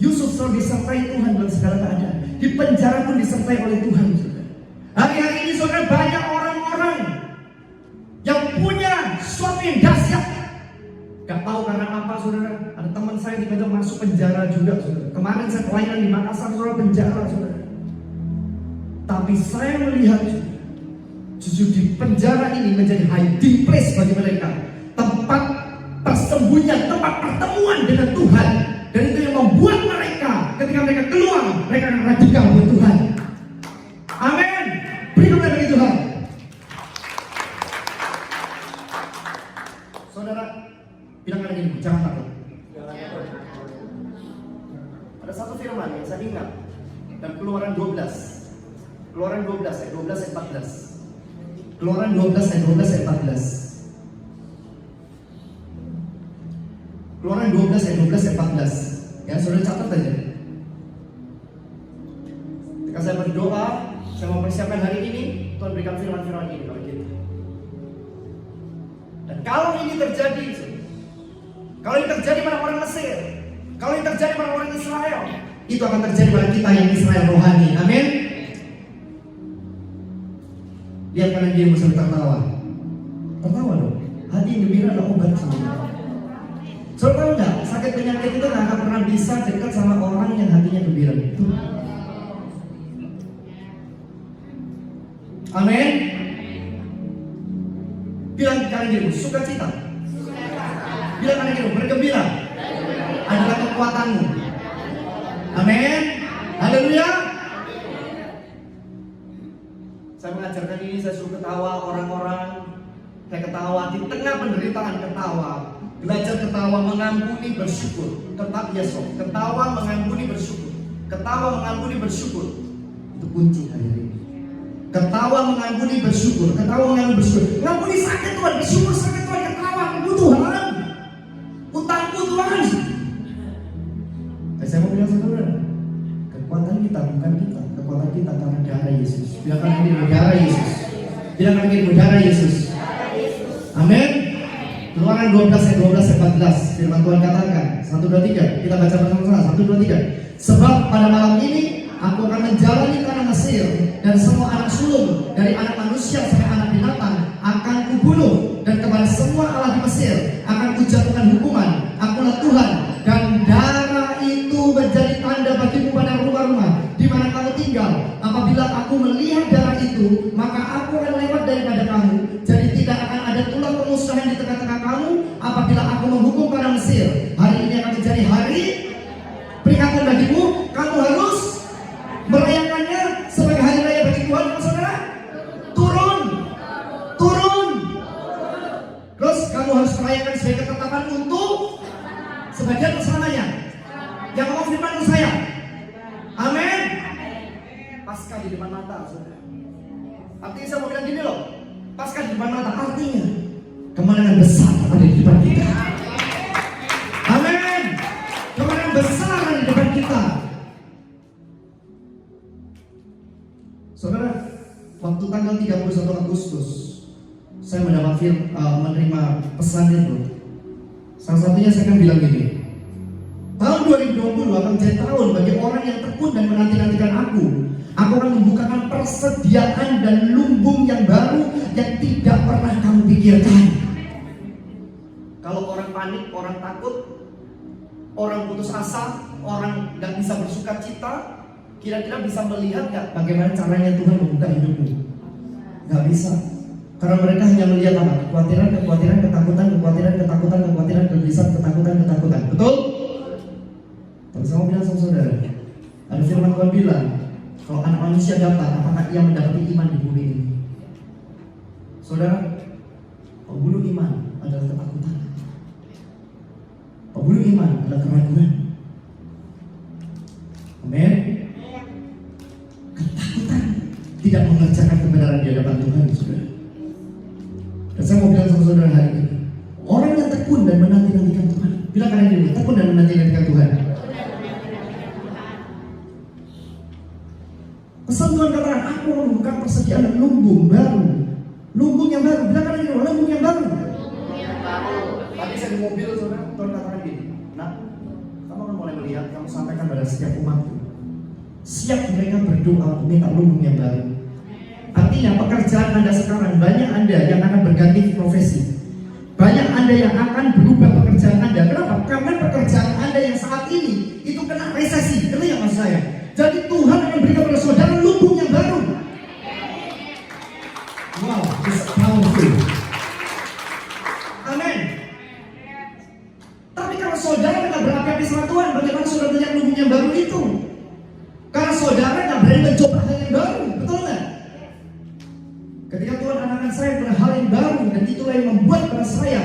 Yusuf selalu disertai Tuhan dalam segala keadaan. Di penjara pun disertai oleh Tuhan. Hari-hari ini saudara, banyak orang-orang yang punya sesuatu yang dahsyat. Gak tahu karena apa, saudara. Ada teman saya tiba-tiba masuk penjara juga, saudara. Kemarin saya pelayanan di Makassar, saudara, penjara, saudara. Tapi saya melihat justru di penjara ini menjadi hiding place bagi mereka, tempat persembunyian, tempat pertemuan dengan Tuhan. Dan itu yang membuat mereka ketika mereka keluar, mereka akan radikal buat Tuhan. Amin. Berikutnya bagi Tuhan. Saudara, bilang lagi ini, jangan takut. Ada satu firman yang saya ingat dan Keluaran 12. Keluaran 12 ayat 12 ayat 14. Keluaran 12 ayat 12 ayat 14. Keluaran 12 ayat 12 ayat 14. Ya, saudara catat aja. Ketika saya berdoa, saya mempersiapkan hari ini, Tuhan berikan firman-firman ini kepada kita. Dan kalau ini terjadi, kalau ini terjadi pada orang Mesir, kalau ini terjadi pada orang Israel, itu akan terjadi pada kita yang Israel rohani. Amin. Lihat kanan dia bersama tertawa. Tertawa dong. Hati yang gembira adalah obat semua. Saudara tahu nggak, sakit penyakit itu nggak akan pernah bisa dekat sama orang yang hatinya gembira. Amin. Bilang kanan dirimu, sukacita. Bilang kanan dirimu, bergembira adalah kekuatanmu. Amin. Haleluya. Saya mengajarkan ini, saya suruh ketawa orang-orang. Saya ketawa di tengah penderitaan, ketawa. Belajar ketawa, mengampuni, bersyukur. Tetap Yesus, ketawa, mengampuni, bersyukur. Ketawa, mengampuni, bersyukur. Itu kunci hari ini. Ketawa, mengampuni, bersyukur. Ketawa, mengampuni, bersyukur. Mengampuni sakit Tuhan, bersyukur sakit Tuhan. Ketawa, kebutuhan. Utangku Tuhan. Saya mau bilang saudara, kekuatan kita bukan kita. Kekuatan kita karena darah Yesus. Biarkan ini darah Yesus. Biarkan ini darah Yesus. Amin. Keluaran 12 ayat 12 ayat 14. Firman Tuhan katakan 1, 2, 3. Kita baca bersama-sama 1, 2, 3. Sebab pada malam ini aku akan menjalani tanah Mesir, dan semua anak sulung dari anak manusia sampai anak binatang akan kubunuh, dan kepada semua Allah di Mesir akan kujatuhkan hukuman. Akulah Tuhan, dan darah itu menjadi tanda bagimu pada rumah-rumah di mana kamu tinggal. Apabila aku melihat darah itu, maka aku akan lewat daripada kamu. Jadi tidak akan ada tulang permusuhan di tengah-tengah kamu apabila aku menghukum pada Mesir. Hari ini akan menjadi hari peringatan bagimu. Kamu harus merayakannya sebagai hari raya bagi Tuhan, saudara. Turun. Terus kamu harus merayakan sebagai ketetapan untuk sebagian selamanya. Yang ngomong firman itu saya. Amin. Pasca di depan mata, saudara. Artinya saya mau bilang gini loh, pasca di depan mata artinya kemenangan besar ada di depan kita. Amin. Kemenangan besar ada di depan kita. Saudara, waktu tanggal 31 Agustus saya menerima pesan itu. Salah satunya saya akan bilang gini, tahun 2020 akan menjadi tahun bagi orang yang tekun dan menanti-nantikan aku. Aku akan membukakan persediaan dan lumbung yang baru yang tidak pernah kamu pikirkan. Kalau orang panik, orang takut, orang putus asa, orang gak bisa bersuka cita, kira-kira bisa melihat gak bagaimana caranya Tuhan membuka hidupmu? Gak bisa. Karena mereka hanya melihat apa? Kekhawatiran, ketakutan, kegelisahan, ketakutan. Betul? Tapi saya mau bilang sama saudara, ada firman Tuhan bilang, kalau anak manusia datang, apakah ia mendapati iman di bumi ini? Saudara, pembunuh iman adalah ketakutan. Pembunuh iman adalah keraguan. Amin. Ketakutan tidak mengerjakan kebenaran di hadapan Tuhan, saudara. Dan saya mau bilang sama saudara hari ini, orang yang tekun dan menanti-nantikan Tuhan. Bilang kalian dulu, tekun dan menanti-nantikan Tuhan. Pesan Tuhan katakan, aku membuka persediaan lumbung baru. Lumbung yang baru. Bilang kalian dulu, lumbung yang baru. Tadi saya di mobil, saudara, Tuhan katakan gini, nah, kamu akan mulai melihat, kamu sampaikan pada setiap umatku, siap mereka berdoa minta lumbung yang baru. Artinya pekerjaan Anda sekarang, banyak Anda yang akan berganti profesi, banyak Anda yang akan berubah pekerjaan Anda. Kenapa? Karena pekerjaan Anda yang saat ini itu kena resesi. Itu yang maksud saya. Jadi Tuhan akan berikan kepada saudara lumbung yang baru. Wow, it's powerful. Amin. Tapi kalau saudara tidak berapi-api sama Tuhan, bagaimana saudara melihat lumbung yang baru itu? Karena saudara tidak berani mencoba hal yang baru, betul nggak? Ketika Tuhan anak-anak saya berhal yang baru, dan itulah yang membuat pada saya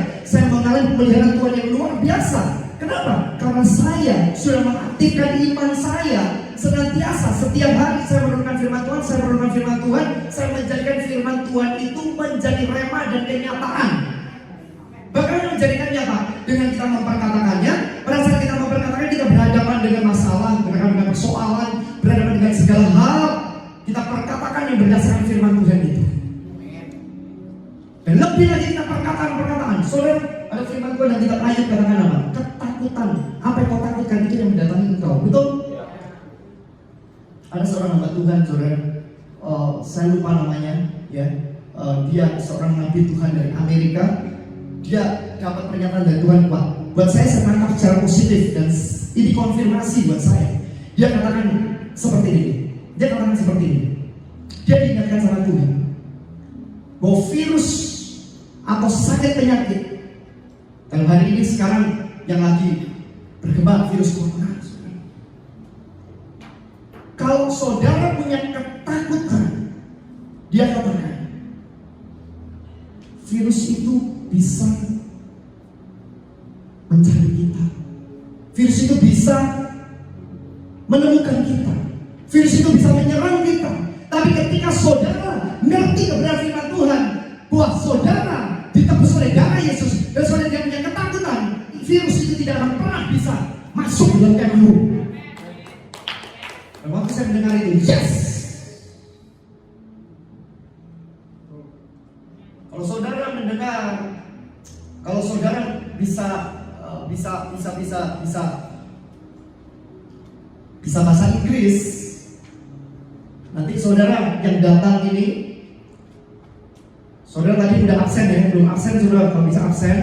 mengalami pemeliharaan Tuhan yang luar biasa. Kenapa? Karena saya sudah mengaktifkan iman saya senantiasa. Setiap hari saya merenungkan firman Tuhan, saya menjadikan firman Tuhan itu menjadi rema dan kenyataan. Bagaimana menjadikan nyata? Dengan kita memperkatakannya. Pada saat kita memperkatakan, kita berhadapan dengan masalah, berhadapan dengan persoalan, berhadapan dengan segala hal, kita perkatakan yang berdasarkan firman Tuhan itu. Dan lebih lagi kita perkataan. Saudara, ada firman Tuhan yang kita ayat katakan apa? Ketakutan. Apa yang kau takutkan itu yang mendatangi engkau. Betul? Ada seorang hamba Tuhan, saudara. Saya lupa namanya, ya. Dia seorang nabi Tuhan dari Amerika. Dia dapat pernyataan dari Tuhan buat saya tangkap secara positif dan ini konfirmasi buat saya. Dia katakan seperti ini. Dia diingatkan sama Tuhan bahwa virus atau sakit penyakit dalam hari ini sekarang yang lagi berkembang virus corona. Kalau saudara punya ketakutan, dia katakan virus itu bisa mencari kita. Virus itu bisa menemukan kita. Virus itu bisa menyerang kita. Tapi ketika saudara ngerti kebenaran firman Tuhan, bahwa saudara ditebus oleh darah Yesus dan saudara tidak punya ketakutan, virus itu tidak akan pernah bisa masuk dalam kamu. Dan waktu saya mendengar itu, yes. Kalau saudara mendengar, kalau saudara bisa bahasa Inggris, nanti saudara yang datang ini, saudara tadi udah absen ya, belum absen saudara, kalau bisa absen,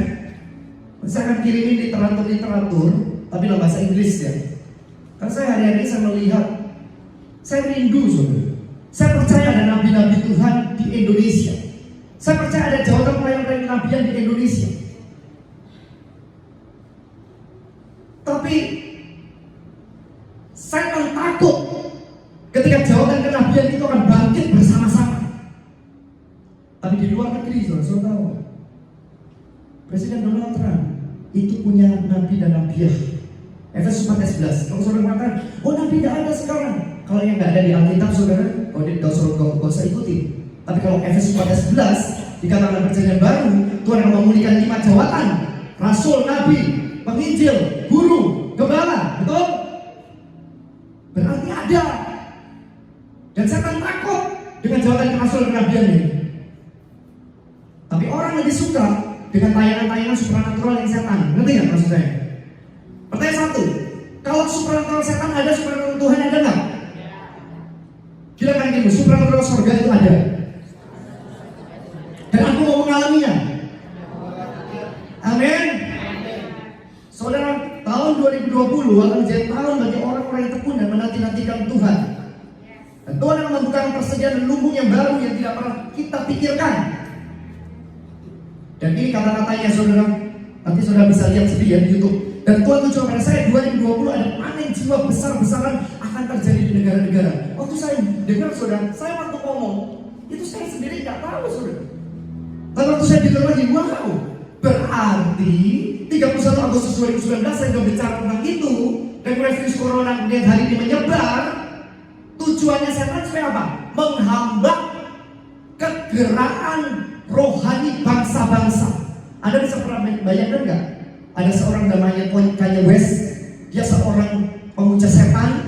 saya akan kirimin literatur, tapi dalam bahasa Inggris ya. Karena saya hari-hari saya melihat, saya rindu saudara. Saya percaya ada nabi-nabi Tuhan di Indonesia. Saya percaya ada jawatan pelayan kenabian di Indonesia. Tapi saya akan takut ketika jawatan kenabian itu akan bangkit bersama-sama. Tapi di luar negeri, saudara tahu, Presiden Donald Trump itu punya nabi dan nabiah. Efesus 4:11. Kalau saudara mengatakan, oh nabi tidak ada sekarang. Kalau yang tidak ada di Alkitab, saudara, gak usah ikuti. Tapi kalau Efesus 4:11 dikatakan perjanjian baru, Tuhan akan memulihkan 5 jawatan: rasul, nabi, penginjil, guru, gembala. Betul? Berarti ada. Dan setan takut dengan jawatan rasul dan nabi ini. Tapi orang lebih suka dengan tayangan-tayangan supranatural yang setan. Ngerti nggak maksud saya? Pertanyaan satu, kalau supranatural setan ada, supranatural Tuhan ada nggak? Kira kan gitu, supranatural surga itu ada. Dan aku mau mengalaminya. Amin. Saudara, tahun 2020 akan menjadi tahun bagi orang-orang yang tekun dan menanti-nantikan Tuhan. Dan Tuhan akan membuka persediaan lumbung yang baru yang tidak pernah kita pikirkan. Dan ini kata-katanya, saudara. Nanti saudara bisa lihat sendiri ya di YouTube. Dan Tuhan tunjuk kepada saya 2020 ada panen jiwa besar-besaran akan terjadi di negara-negara. Waktu saya dengar, saudara, saya waktu ngomong itu saya sendiri nggak tahu, saudara. Tapi waktu saya dengar lagi, wow, berarti 31 Agustus 2019 saya sudah bicara tentang itu. Dan virus corona kemudian hari ini menyebar. Tujuannya setan supaya apa? Menghambat kegerakan rohani bangsa-bangsa. Anda bisa pernah bayangkan nggak? Ada seorang namanya Kanye West. Dia seorang pemuja setan.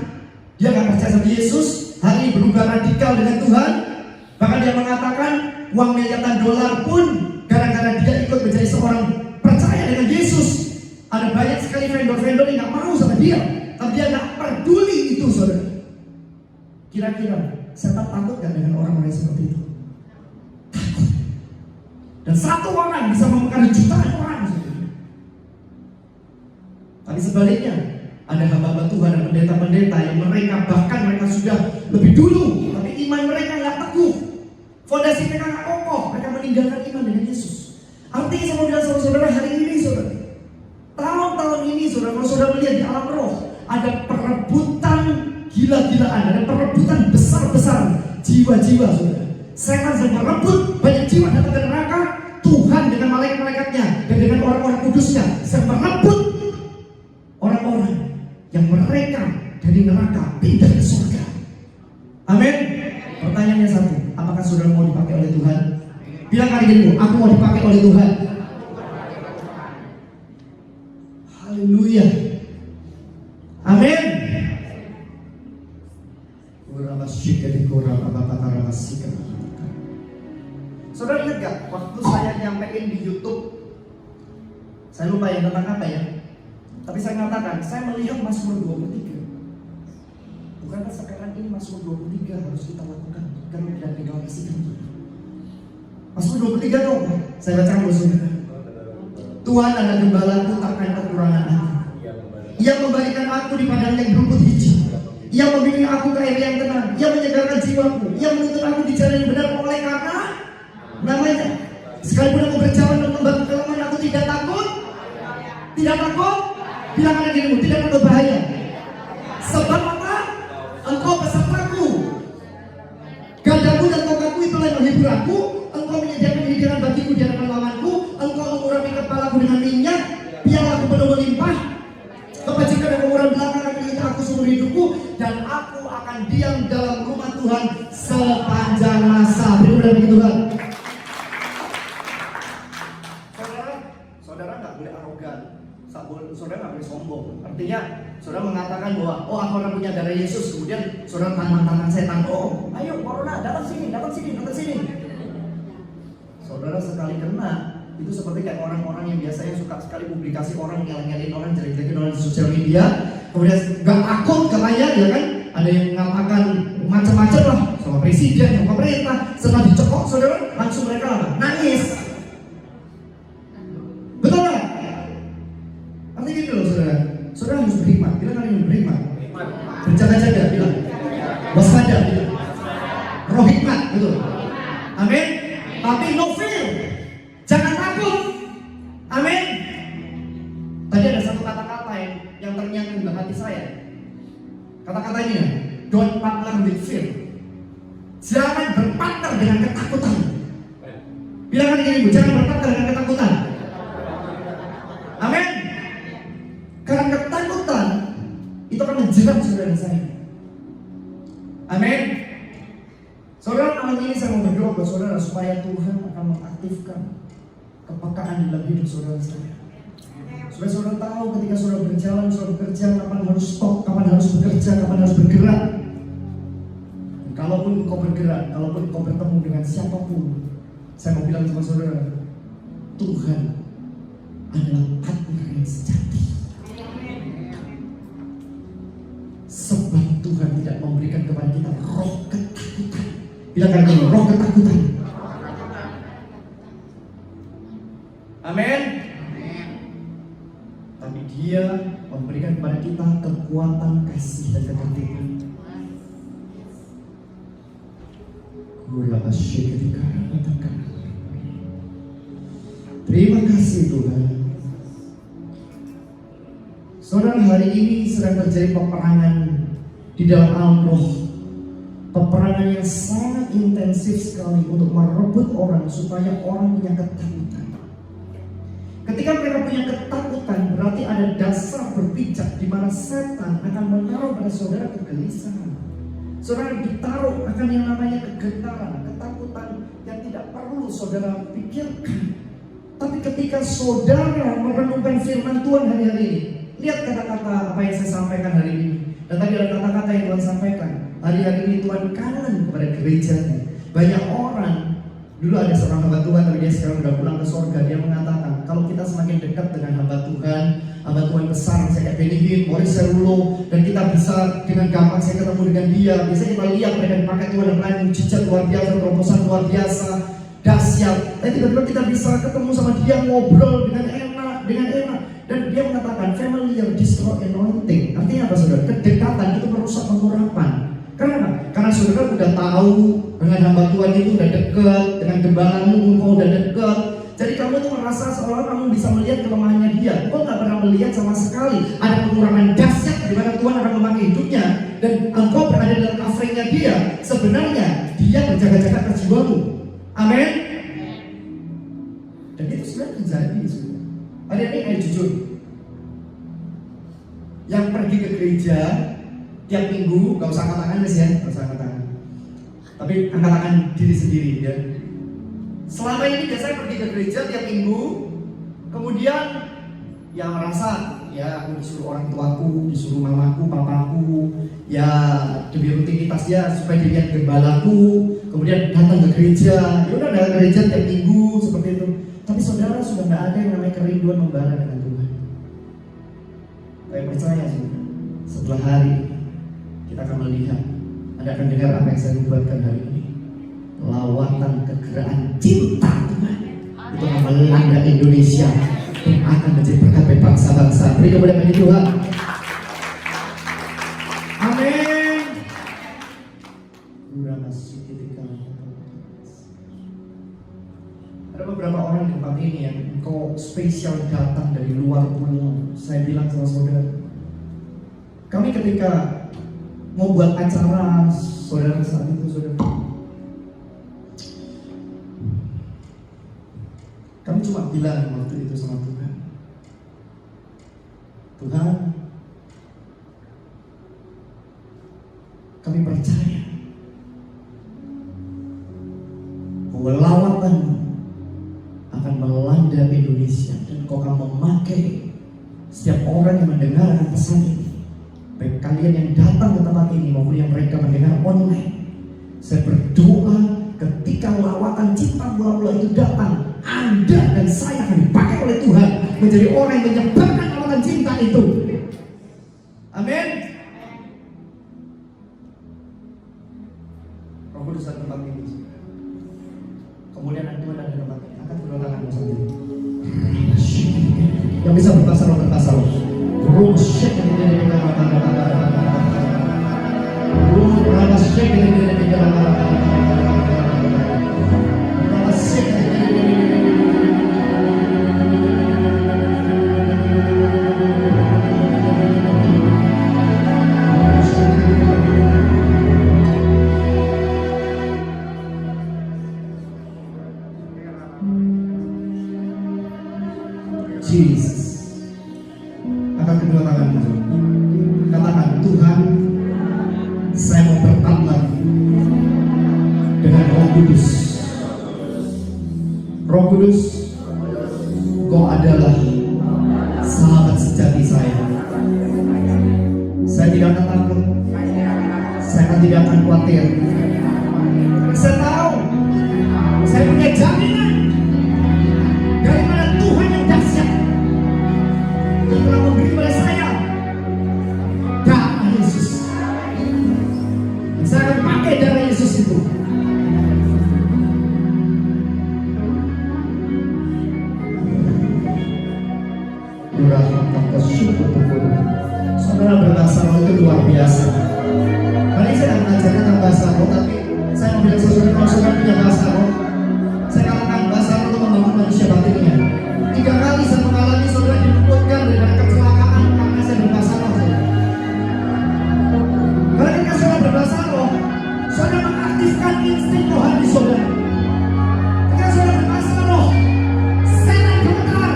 Dia nggak percaya sama Yesus. Hari ini berubah radikal dengan Tuhan. Bahkan dia mengatakan uang miliaran dolar pun gara-gara dia ikut menjadi seorang percaya dengan Yesus. Ada banyak sekali vendor-vendor yang nggak mau sama dia, tapi dia nggak peduli itu, saudara. Kira-kira setan takut nggak dengan orang-orang seperti itu? Takut. Dan satu orang bisa mempengaruhi jutaan orang, saudara. Tapi sebaliknya, ada hamba-hamba Tuhan dan pendeta-pendeta yang mereka sudah lebih dulu, tapi iman mereka nggak teguh, fondasi mereka nggak kokoh, mereka meninggalkan iman dengan Yesus. Artinya saya mau bilang sama saudara hari ini, saudara, tahun-tahun ini, saudara, kalau saudara melihat di alam roh, ada perebutan gila-gilaan, ada perebutan besar-besaran jiwa-jiwa, saudara. Setan sedang merebut banyak jiwa datang ke neraka. Tuhan dengan malaikat-malaikatnya dan dengan orang-orang kudusnya sedang merebut orang-orang yang mereka dari neraka pindah ke surga. Amin. Pertanyaannya satu, apakah saudara mau dipakai oleh Tuhan? Bilang kali ini, aku mau dipakai oleh Tuhan. Haleluya. Amin. Saudara ingat gak waktu saya nyampein di YouTube, saya lupa yang tentang apa ya, tapi saya mengatakan saya melihat Mazmur 23. Bukankah sekarang ini Mazmur 23 harus kita lakukan karena tidak tinggal isikan. Mazmur 23 dong, saya baca dulu, saudara. Tuhan adalah gembalaku, takkan kekurangan aku. Ia memberikan aku di padang yang berumput hijau. Ia membimbing aku ke air yang tenang. Ia menyegarkan jiwaku. Ia menuntun aku di jalan yang benar oleh karena namanya. Sekalipun aku berjalan dalam lembah kekelaman, aku tidak takut. Tidak takut. Bilang anak dirimu, tidak takut bahaya. Sebab apa? Engkau besertaku. Gadamu dan tongkatku itulah yang menghibur aku. Engkau menyediakan hidangan bagiku di hadapan lawanku. Engkau mengurapi kepalaku dengan minyak. Biarlah aku penuh melimpah. Kebajikan dan kemuran belakang akan menyertai aku seumur hidupku, dan aku akan diam dalam rumah Tuhan sepanjang masa. Beri bagi Tuhan. Saudara nggak boleh arogan, saudara nggak boleh sombong. Artinya, saudara mengatakan bahwa oh aku orang punya darah Yesus, kemudian saudara tangan setan. Oh, ayo corona datang sini, datang sini, datang sini. Saudara sekali kena, itu seperti kayak orang-orang yang biasanya suka sekali publikasi orang nyeleng-nyelengin orang, jelek-jelekin orang di sosial media, kemudian gak akun katanya, ya kan? Ada yang mengatakan macam-macam lah sama presiden, sama pemerintah. Setelah dicekok, saudara, langsung mereka apa? Nangis. Betul nggak? Artinya gitu loh, saudara. Saudara harus berhikmat. Bilang kalian harus berhikmat. Berjaga-jaga, bilang. Waspada, bilang. Roh hikmat, betul. Amin. Tapi no fear. Jangan takut. Amin. Tadi ada satu kata-kata yang ternyata dalam hati saya. Kata-katanya, don't partner with fear. Jangan berpartner dengan ketakutan. Bilang kan ini, jangan berpartner dengan ketakutan. Amin. beritahu ke saudara supaya Tuhan akan mengaktifkan kepekaan di dalam hidup saudara saya. Supaya saudara tahu ketika saudara berjalan, saudara bekerja, kapan harus stop, kapan harus bekerja, kapan harus bergerak. Dan kalaupun engkau bergerak, kalaupun engkau bertemu dengan siapapun, saya mau bilang sama saudara, Tuhan adalah partner yang sejati. Sebab Tuhan tidak memberikan kepada kita roh ketakutan. Bilang kali ini, roh ketakutan. Amin. Tapi Dia memberikan kepada kita kekuatan, kasih, dan ketertiban. Terima kasih Tuhan. Saudara, hari ini sedang terjadi peperangan di dalam alam roh. Peperangan yang sangat intensif sekali untuk merebut orang supaya orang punya ketakutan. Ketika mereka punya ketakutan, berarti ada dasar berpijak di mana setan akan menaruh pada saudara kegelisahan. Saudara ditaruh akan yang namanya kegetaran, ketakutan yang tidak perlu saudara pikirkan. Tapi ketika saudara merenungkan firman Tuhan hari-hari ini, lihat kata-kata apa yang saya sampaikan hari ini. Dan tadi ada kata-kata yang Tuhan sampaikan. Hari-hari ini Tuhan kangen kepada gerejanya. Banyak orang, dulu ada seorang hamba Tuhan, tapi dia sekarang sudah pulang ke surga. Dia mengatakan, kalau kita semakin dekat dengan hamba Tuhan besar, saya kayak Benihin, Morris Serulo, dan kita bisa dengan gampang saya ketemu dengan dia. Biasanya kita lihat mereka dipakai Tuhan dan lain mujizat luar biasa, terobosan luar biasa, dahsyat. Dan tiba-tiba kita bisa ketemu sama dia, ngobrol dengan enak. Dan dia mengatakan familiar destroy anointing. Artinya apa saudara? Kedekatan itu merusak pengurapan. Kenapa? Karena saudara udah tahu dengan hamba Tuhan itu udah dekat, dengan gembalamu engkau udah dekat. Jadi kamu tuh merasa seolah kamu bisa melihat kelemahannya dia. Engkau nggak pernah melihat sama sekali ada pengurangan dahsyat di mana Tuhan akan memakai hidupnya dan engkau berada dalam covernya dia. Sebenarnya dia berjaga-jaga atas jiwamu. Amin. Dan itu sebenarnya terjadi. Hari ini ayo jujur. Yang pergi ke gereja tiap minggu, gak usah angkat tangan guys ya, gak usah angkat tangan. Tapi angkat tangan diri sendiri ya. Selama ini saya pergi ke gereja tiap minggu, kemudian yang merasa ya aku disuruh orang tuaku, disuruh mamaku, papaku, ya demi rutinitas dia supaya dilihat gembalaku, kemudian datang ke gereja. Ya udah datang ke gereja tiap minggu seperti itu. Tapi saudara sudah nggak ada yang namanya kerinduan membara dengan Tuhan. Saya percaya setelah hari kita akan melihat, Anda akan dengar apa yang saya buatkan hari ini. Lawatan kegeraan cinta Tuhan itu akan melanda Indonesia dan akan menjadi berkat bagi bangsa-bangsa. Beri kemuliaan bagi Tuhan. Amin. Ada beberapa orang di tempat ini yang engkau spesial datang dari luar pulau. Saya bilang sama saudara, kami ketika mau buat acara saudara saat itu saudara, kami cuma bilang waktu itu sama Tuhan, Tuhan, kami percaya bahwa lawatan akan melanda Indonesia dan kau akan memakai setiap orang yang mendengarkan pesan ini, baik kalian yang datang ke tempat ini maupun yang mereka mendengar online. Saya berdoa ketika lawatan cinta bola-bola itu datang, Anda dan saya akan dipakai oleh Tuhan menjadi orang yang menyebarkan lawatan cinta itu. Amin. Roh Kudus di tempat ini. Kemudian ada Tuhan ada tempat ini. Angkat kedua tanganmu sendiri. Yang bisa berbahasa roh berbahasa roh. Jesus. Angkat kedua tanganmu. Katakan, Tuhan, saya mau bertambah dengan Roh Kudus. Roh Kudus, Kau adalah sahabat sejati saya. Saya tidak akan takut, saya tidak akan khawatir. Saya tahu, saya punya jaminan daripada Tuhan yang dahsyat yang telah memberi kepada saya darah Yesus. Saya akan pakai darah Yesus itu. Saudara, berbahasa roh itu luar biasa. Kali ini saya akan mengajarkan tentang bahasa roh, tapi saya mau bilang sesuatu, kalau saudara punya bahasa roh, saya katakan bahasa roh itu membangun manusia batinnya. 3 kali saya mengalami saudara diluputkan daripada kecelakaan karena saya berbahasa roh. Karena ketika saudara berbahasa roh, saudara mengaktifkan insting rohani saudara. Ketika saudara berbahasa roh, setan gemetar.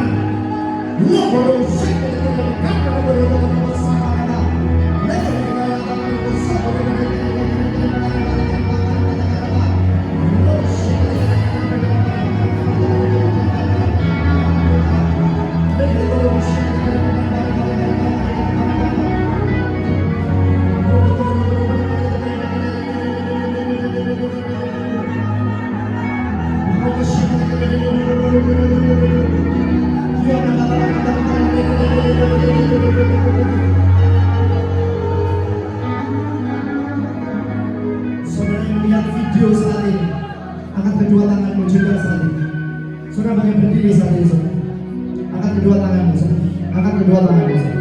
Saudara yang melihat video saat ini, angkat kedua tanganmu juga saat ini. Saudara bagian berdiri saat ini, saudara. Angkat kedua tanganmu, saudara. Angkat kedua tanganmu, saudara.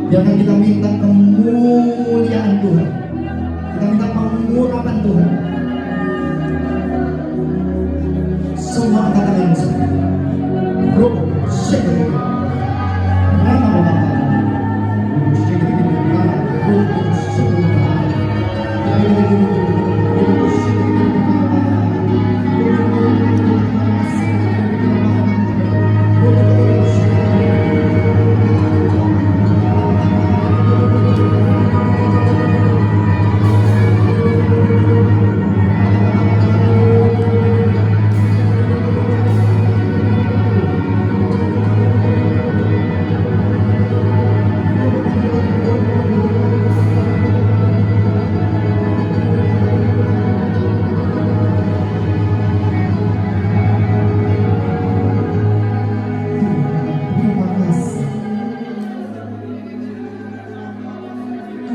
Biarkan kita minta kemuliaan Tuhan. Kita minta pengurapan Tuhan. Semua angkat tanganmu, saudara. Roh, shake.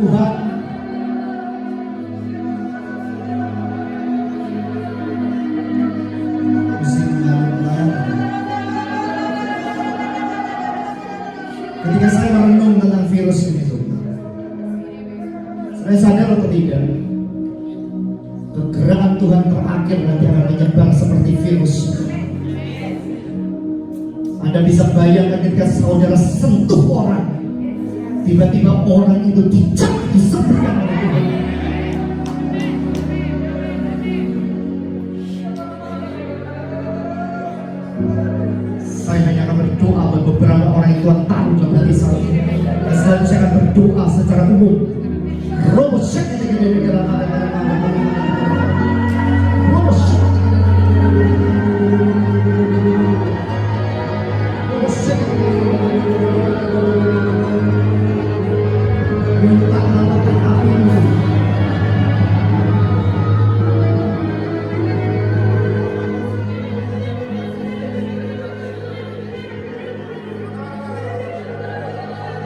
Tuhan, ketika saya merenung tentang virus ini, saya sadar atau tidak, kegerakan Tuhan terakhir nanti akan menyebar seperti virus. Anda bisa bayangkan ketika saudara sentuh orang, tiba-tiba orang itu dicap, diseberkan oleh Tuhan. Saya hanya akan berdoa buat beberapa orang yang Tuhan tahu dalam hati saya. Dan selalu saya akan berdoa secara umum. Robo shek minta melakukan apimu.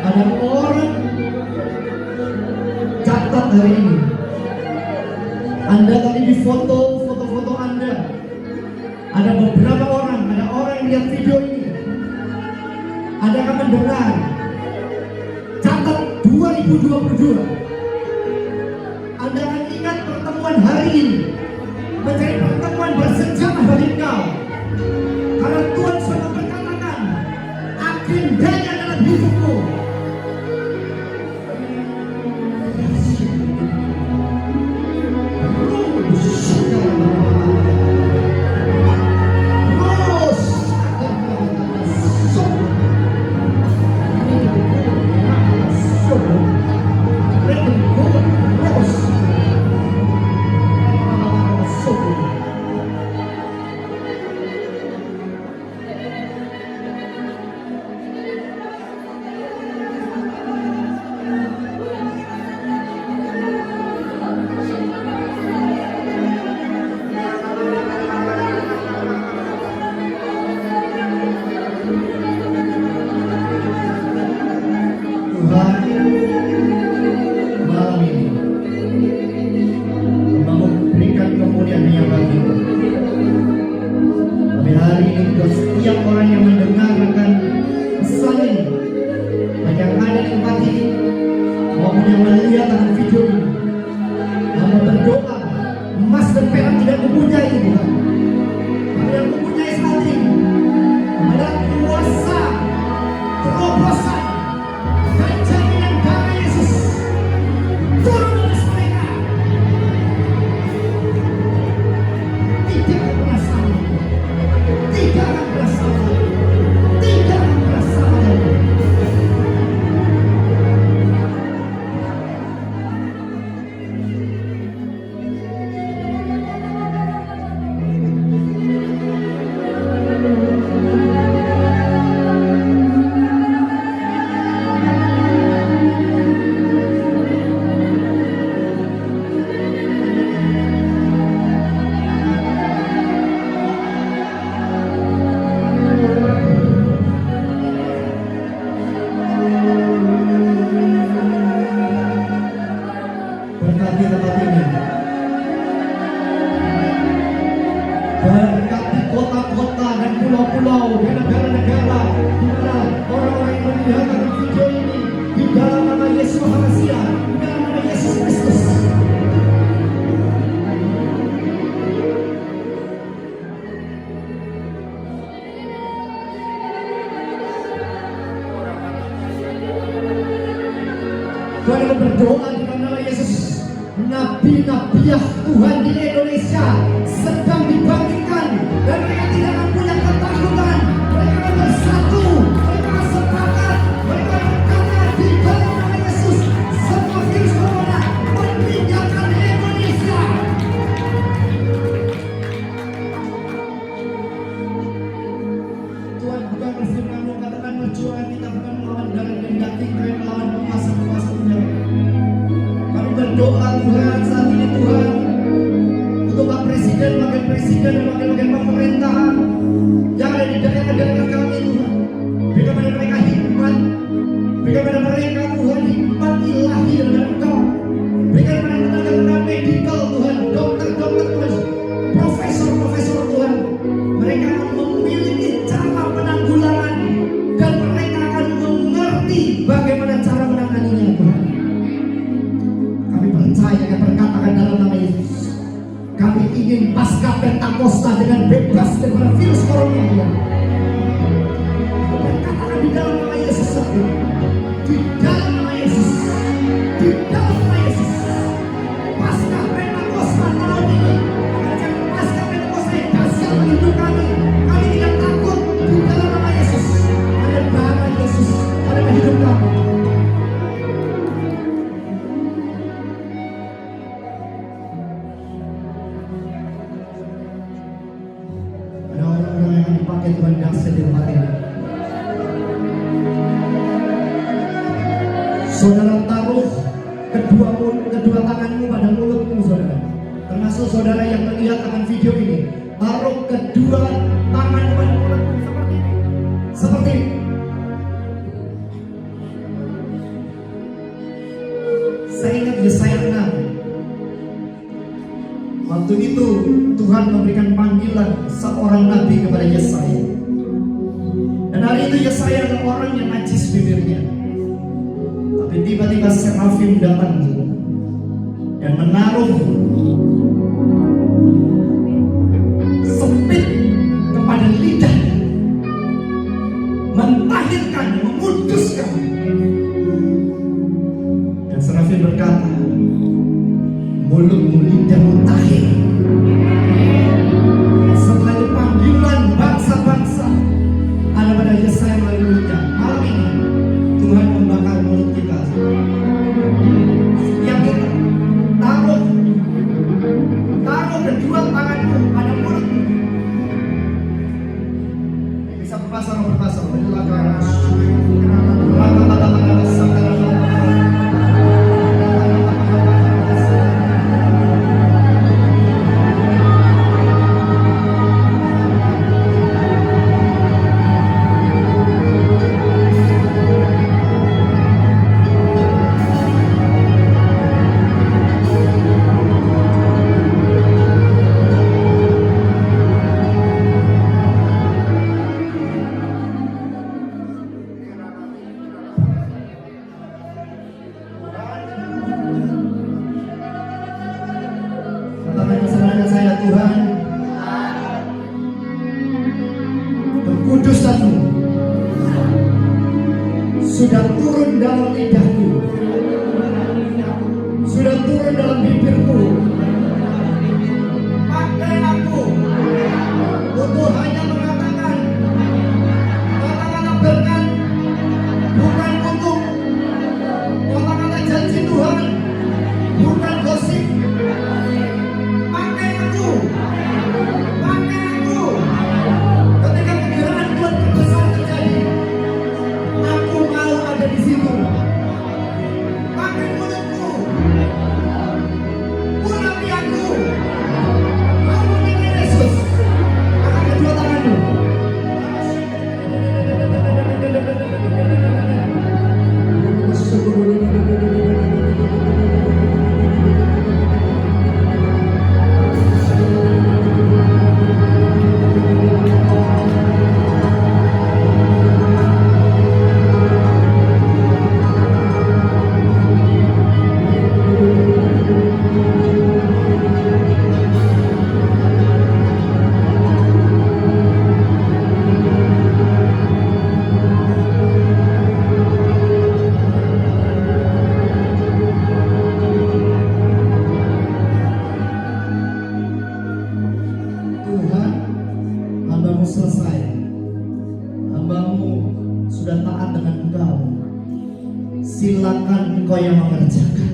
Ada orang catat hari ini. Anda tadi di foto-foto Anda. Ada beberapa orang, ada orang yang lihat video ini. Anda akan mendengar. Catat 2022. Anda akan ingat pertemuan hari ini menjadi pertemuan bersejarah bagi engkau. Karena Tuhan sudah berkatakan agendanya dalam hidupmu. ini buat setiap orang yang mendengar akan pesan ini, baik yang ada di tempat ini maupun yang melihat akan video ini. Hamba berdoa, emas dan perak tidak mempunyai Tuhan, tapi yang mempunyai saat ini adalah kuasa terobosan dan jaminan darah Yesus turun atas mereka. Tidak akan pernah sama, tidak akan pernah sama, tidak akan pernah sama. Berkati tempat ini, berkati kota-kota dan pulau-pulau dan negara-negara di mana orang-orang yang melihat akan video ini di dalam nama Yesus Maha, di dalam nama Yesus Kristus. Tuhan, kami berdoa di dalam nama Yesus. Nabi-nabi Tuhan di Indonesia sedang dibangkitkan dan mereka tidak akan punya ketakutan. Mereka akan bersatu, mereka akan sepakat, mereka akan berkata di dalam nama Yesus, semua virus corona meninggalkan Indonesia. Tuhan, bukan berfirman-Mu katakan perjuangan kita bukan melawan darah dan daging, tapi melawan penguasa-penguasa dunia. Kami berdoa Tuhan saat ini Tuhan untuk Pak Presiden, Wakil Presiden dan Wakil-Wakil Pemerintahan yang ada di daerah-daerah kami Tuhan. Berikan pada mereka hikmat, berikan pada mereka Tuhan hikmat ilahi dari Engkau. Berikan pada tenaga-tenaga medikal Tuhan, dokter-dokter Tuhan, profesor-profesor Tuhan. Mereka akan memiliki cara penanggulangan dan mereka akan mengerti bagaimana cara menanganinya Tuhan. Percaya yang berkatakan dalam nama Yesus, kami ingin pasca Pentakosta dengan bebas daripada virus corona. Berkatakan di dalam nama Yesus, di dalam nama Yesus, di dalam nama Yesus. Pasca Pentakosta tahun ini, pasca Pentakosta yang dahsyat bagi hidup kami tidak takut. Di dalam nama Yesus, ada darah Yesus, ada hidup kami. Dipakai Tuhan dahsyat di tempat ini. Saudara taruh kedua tanganmu pada mulutmu saudara. Termasuk saudara yang melihat akan video ini, taruh kedua tanganmu pada mulutmu seperti ini. Seperti ini. Saya ingat Yesaya 6. Waktu itu Tuhan memberikan panggilan seorang nabi kepada Yesaya. Dan hari itu Yesaya adalah orang yang najis bibirnya. Tapi tiba-tiba serafim datang dan menaruh sempit kepada lidahnya, mentahirkan, menguduskan. Dan serafim berkata, mulutmu, lidahmu tahir. Setelah itu panggilan bangsa-bangsa ada pada Yesaya melalui mulutnya. Malam ini Tuhan membakar mulut kita. Yang kita taruh sudah turun dalam lidahku, sudah turun dalam bibirku. Pakai aku untuk hanya mengatakan kata-kata berkat, bukan untuk kata-kata janji Tuhan, bukan gosip. Pakai aku, pakai aku. Ketika penyerahan Tuhan terbesar terjadi, aku mau ada di situ. Pakai mulutku, urapi aku. Mau memimpin Yesus. Angkat kedua tanganmu. Tuhan, hambamu selesai. Hambamu sudah taat dengan Engkau. Silakan Engkau yang mengerjakan.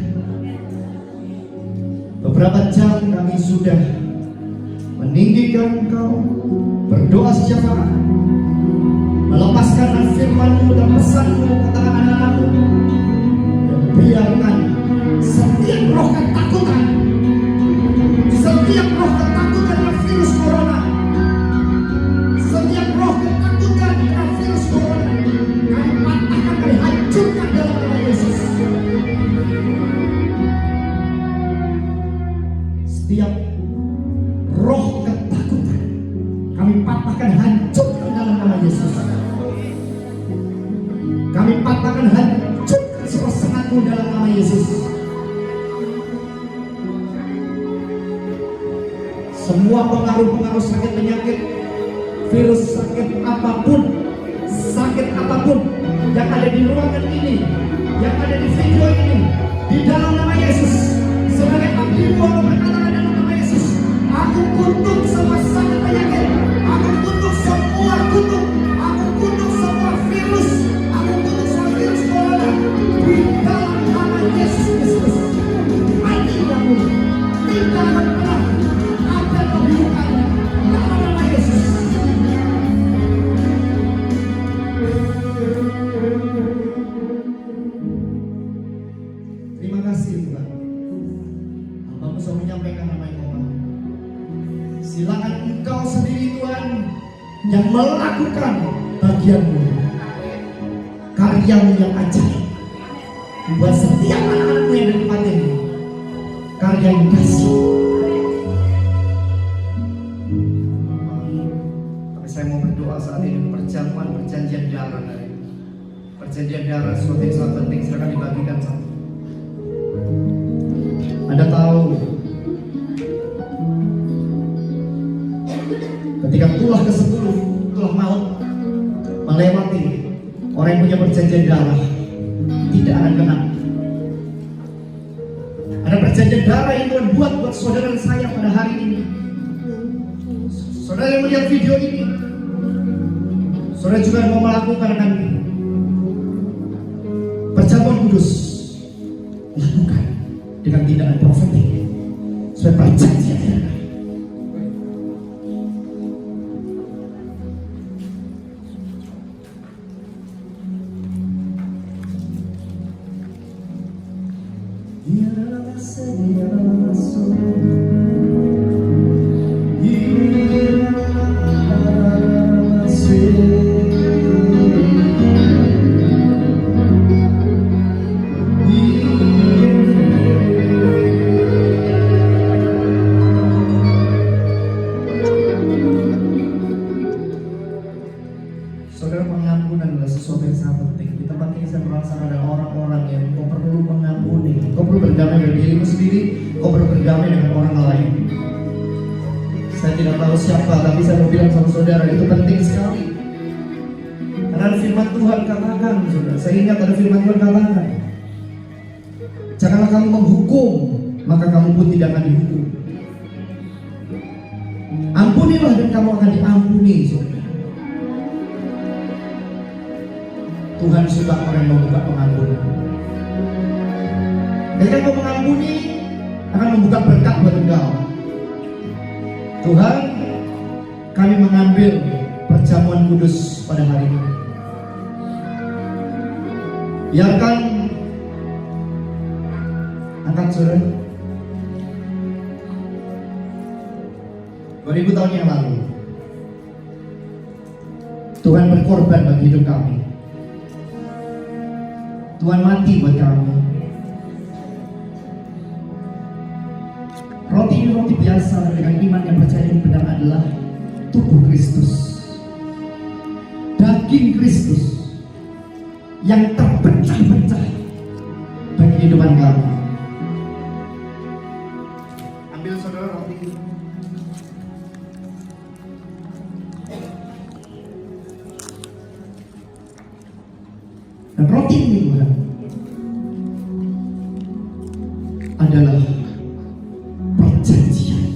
Beberapa jam kami sudah meninggikan Engkau, berdoa syafaat, melepaskan firman-Mu dan pesan-Mu kepada anak-anak-Mu, dan biarkan setiap roh ketakutan, setiap roh ketakutan karena virus corona, setiap roh ketakutan karena virus corona, kami patahkan, kami hancurkan dalam nama Yesus. Setiap roh ketakutan kami patahkan, hancurkan dalam nama Yesus. Kami patahkan, hancurkan seluruh serangan-Mu dalam nama Yesus. Semua pengaruh-pengaruh sakit penyakit, virus sakit apapun yang ada di ruangan ini, yang ada di video ini, di dalam nama Yesus, sebagai abdi-Mu aku berkatakan dalam nama Yesus, aku kutuk semua sakit penyakit, aku kutuk semua kutuk, aku kutuk semua virus, aku kutuk semua virus corona di dalam nama Yesus Kristus. Mati kamu, tidak akan pernah ada keburukannya dalam nama Yesus. Terima kasih Tuhan. Hambamu sudah menyampaikan nama yang Kau. Silakan Engkau sendiri Tuhan yang melakukan bagian-Mu, karya-Mu yang ajaib buat setiap anak-anak-Mu yang ada di tempat ini, karya yang dahsyat. Tapi saya mau berdoa saat ini, perjamuan perjanjian darah hari ini. Perjanjian darah sesuatu yang sangat penting, silakan dibagikan satu. Anda tahu ketika tulah ke-10, tulah maut melewati orang yang punya perjanjian darah, tidak akan kena. Ada perjanjian darah yang Tuhan buat saudara dan saya pada hari ini. Saudara yang melihat video ini, saudara juga mau melakukan perjamuan kudus, lakukan dengan tindakan profetik sesuai perjanjian darah. Saudara, pengampunan adalah sesuatu yang sangat penting. Di tempat ini saya merasakan ada orang-orang yang kau perlu mengampuni, kau perlu berdamai dengan dirimu sendiri, kau perlu berdamai dengan orang lain. Saya tidak tahu siapa, tapi saya mau bilang sama saudara, itu penting sekali. Karena Karena firman Tuhan katakan, saudara, saya ingat ada firman Tuhan katakan, janganlah kamu menghukum, maka kamu pun tidak akan dihukum. Ampunilah dan kamu akan diampuni, saudara. Tuhan suka orang membuka pengampunan. Ketika kau mengampuni, akan membuka berkat buat engkau. Tuhan, kami mengambil perjamuan kudus pada hari ini. Biarkan angkat saudara. 2000 tahun yang lalu Tuhan berkorban bagi hidup kami. Tuhan mati buat kami. Roti ini roti biasa, dengan iman yang percaya yang benar adalah tubuh Kristus, daging Kristus yang terpecah-pecah bagi kehidupan kami. Ambil saudara roti ini. Dan roti ini Tuhan adalah perjanjian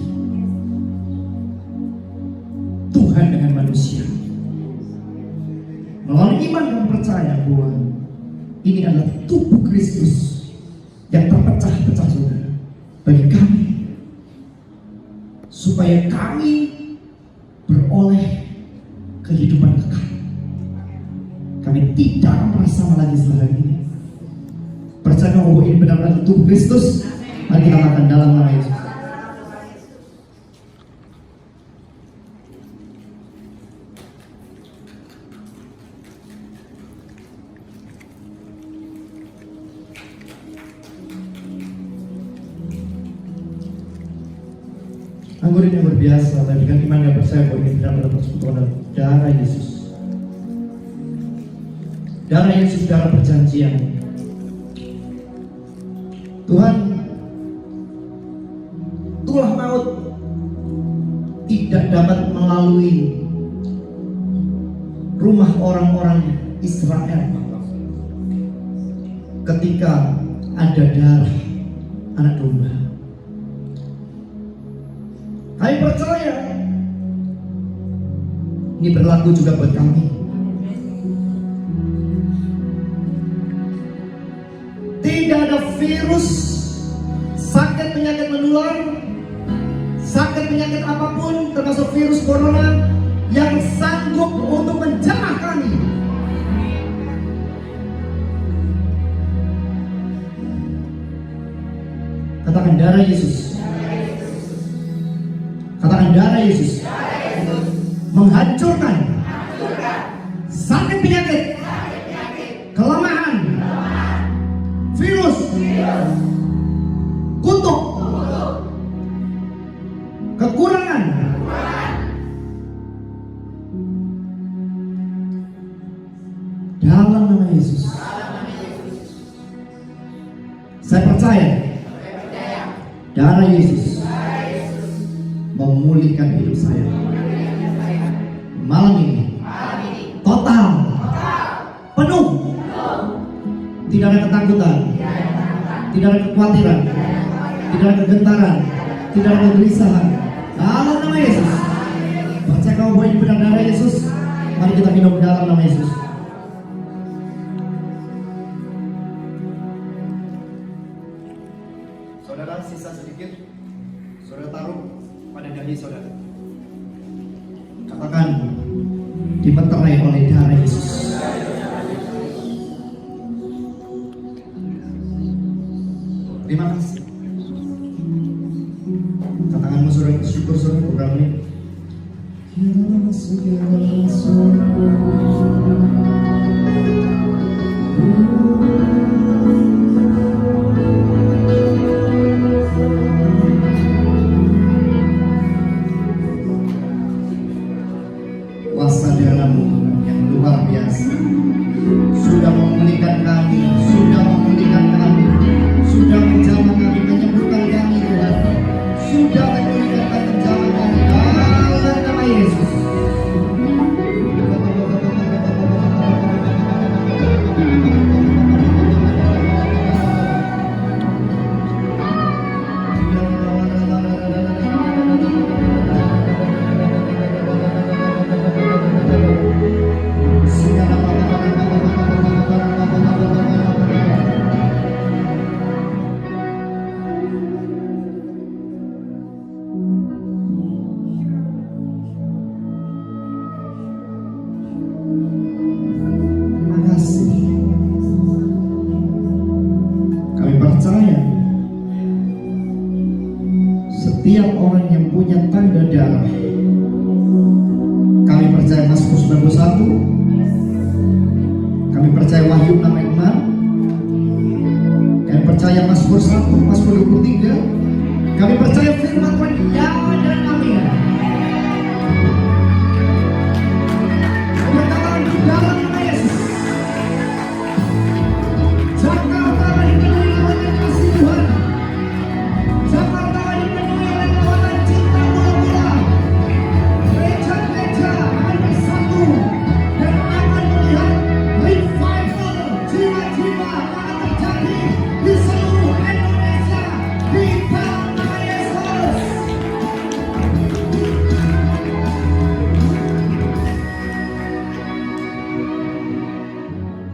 Tuhan dengan manusia. Melalui iman dan percaya bahwa ini adalah tubuh Kristus yang terpecah-pecah saudara bagi kami, supaya kami beroleh kehidupan kekal. Kami tidak akan merasa lagi setelah ini. Percaya bahwa ini benar-benar tubuh Kristus. Mari kita makan dalam nama Yesus. Anggur ini luar biasa, tapi dengan iman dan percaya bahwa ini benar-benar persekutuan darah Yesus. Darah Yesus, darah perjanjian. Tuhan, tulah maut tidak dapat melalui rumah orang-orang Israel ketika ada darah anak domba. Kami percaya ini berlaku juga buat kami. Tidak ada virus, sakit penyakit menular, sakit penyakit apapun, termasuk virus corona, yang sanggup untuk menjamah kami. Katakan darah Yesus. Katakan darah Yesus menghancurkan sakit penyakit, kelemahan, virus, kutuk, kekurangan. Dalam nama Yesus, saya percaya darah Yesus memulihkan hidup saya. Malam ini total, penuh, tidak ada ketakutan, tidak ada kekhawatiran, tidak ada kegentaran, tidak ada kegelisahan. Dalam nama Yesus, percaya kau bahwa ini benar darah Yesus. Mari kita minum dalam nama Yesus. Saudara, sisa sedikit, saudara taruh pada dahi saudara. Katakan, dimeterai oleh darah Yesus. Terima kasih. Katakanmu saudara, syukur saudara program ini. Kuasa darah-Mu yang luar biasa sudah memulihkan kami, sudah memulihkan kami, sudah menjamah kami, menyembuhkan kami, Tuhan. Sudah memulihkan menjamah kami dalam nama Yesus. percaya Mazmur 91, kami percaya Wahyu 6 ayat 6, kami percaya Mazmur 1, Mazmur 23, kami percaya firman Tuhan ya dan amin. Berkatakan di dalam nama Yesus, Jakarta dipenuhi oleh kasih Tuhan. Jakarta dipenuhi oleh kekuatan cinta bola-bola. Gereja-gereja akan bersatu dan akan melihat revival jiwa-jiwa akan terjadi di seluruh Indonesia di dalam nama Yesus.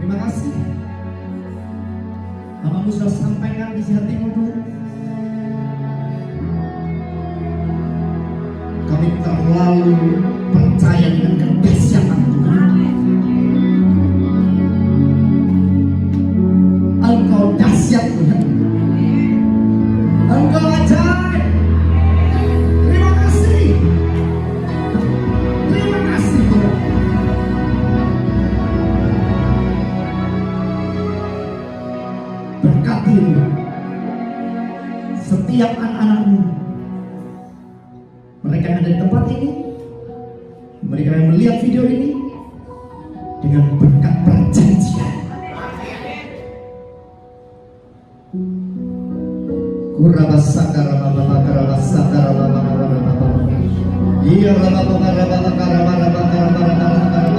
Terima kasih. Abangmu sudah sampaikan isi hatimu dulu. Kami terlalu percaya dengan kedahsyatan Tuhan. Engkau dahsyat Tuhan. Engkau ajaib. Terima kasih. Terima kasih Tuhan. Berkati setiap anak-anakmu, mereka yang ada di tempat ini, mereka yang melihat video ini, dengan berkat perjanjian. Kurabasakara bababakara bababakara. Iya bababakara babakara babakara babakara.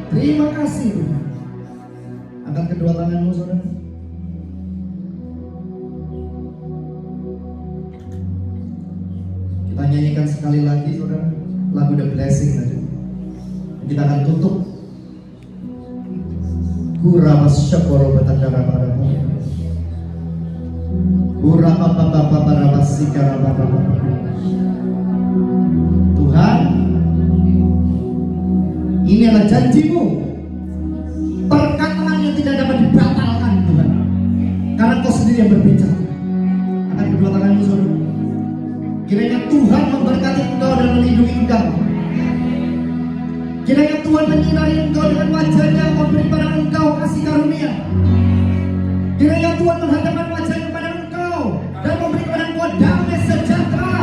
Terima kasih Tuhan. Angkat kedua tanganmu saudara. Kita nyanyikan sekali lagi saudara lagu The Blessing tadi. Kita akan tutup. Kurabas syakoro batandara barabu. Kurabapapapa barabasika rabababa. Tuhan, ini adalah janjimu, perkataan yang tidak dapat dibatalkan Tuhan, karena Kau sendiri yang berbicara. Angkat kedua tanganmu saudara. Kiranya Tuhan memberkati engkau dan melindungi engkau. Kiranya Tuhan menyinari engkau dengan wajahnya, memberi pada engkau kasih karunia. Kiranya Tuhan menghadapkan wajahnya kepada engkau dan memberi kepada engkau damai sejahtera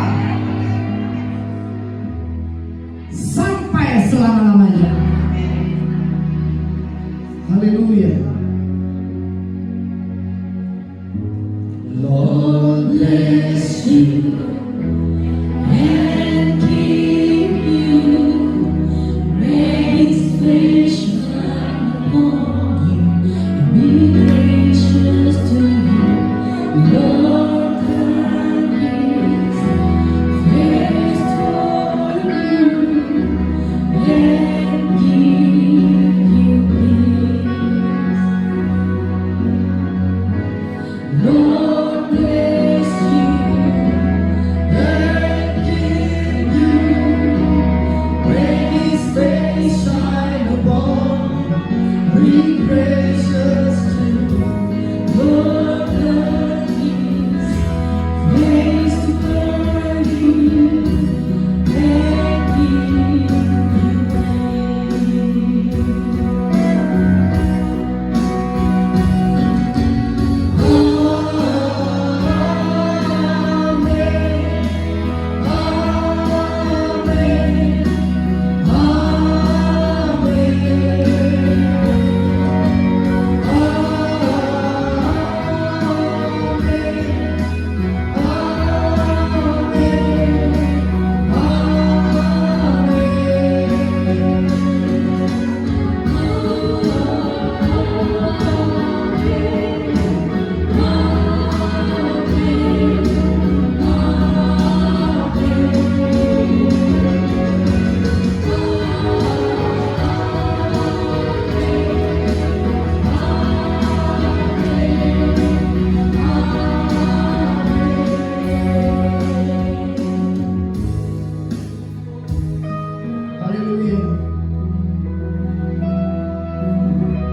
sampai selama-lamanya. Haleluya. Lord bless you and keep you. Make His face shine upon you and be gracious to you. Lord turn His face toward you and give you peace. Lord bless you and keep you. Make His face shine upon you. Be gracious to you. Lord turn His face toward you and give you peace.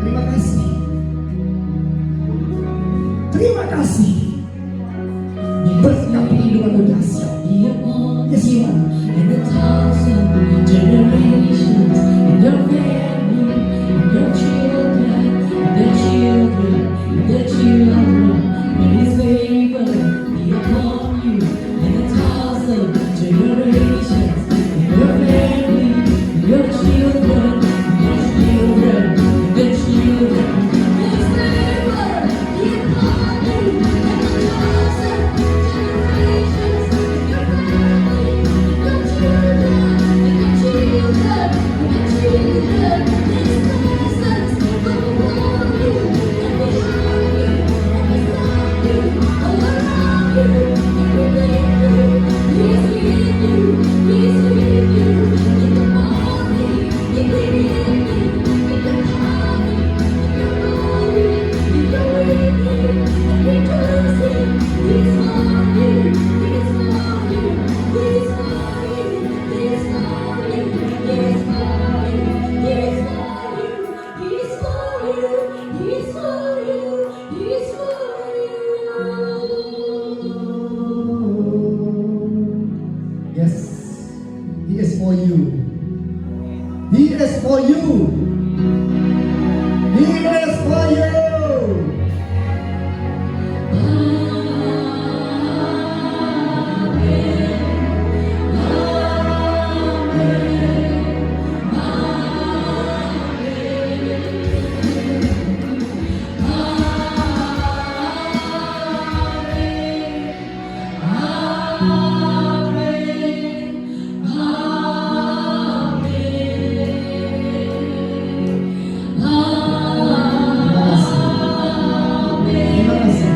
Terima kasih. Terima kasih. Berkat perlindungan dahsyat. Yes, Tuhan. And the thousand generations in your family, in your children, in their children, in their children. May His favor be upon you. And the thousand generations in your family, in your children, in your children, in their children. May His favor be upon you. And the thousand generations in your family, in your children, in your children, in your children. His presence go before you and behind you and beside you, all around you and within you. He's with you, He's with you in the morning, in the evening, in the coming, in the going, in the waiting and rejoicing. He's for you, He's for you, He's for you, He's for you, He's for you, He's for you, He's for you, He's for you, He's for you. Yes, He is for you. He is for you. He is for you. Terima kasih.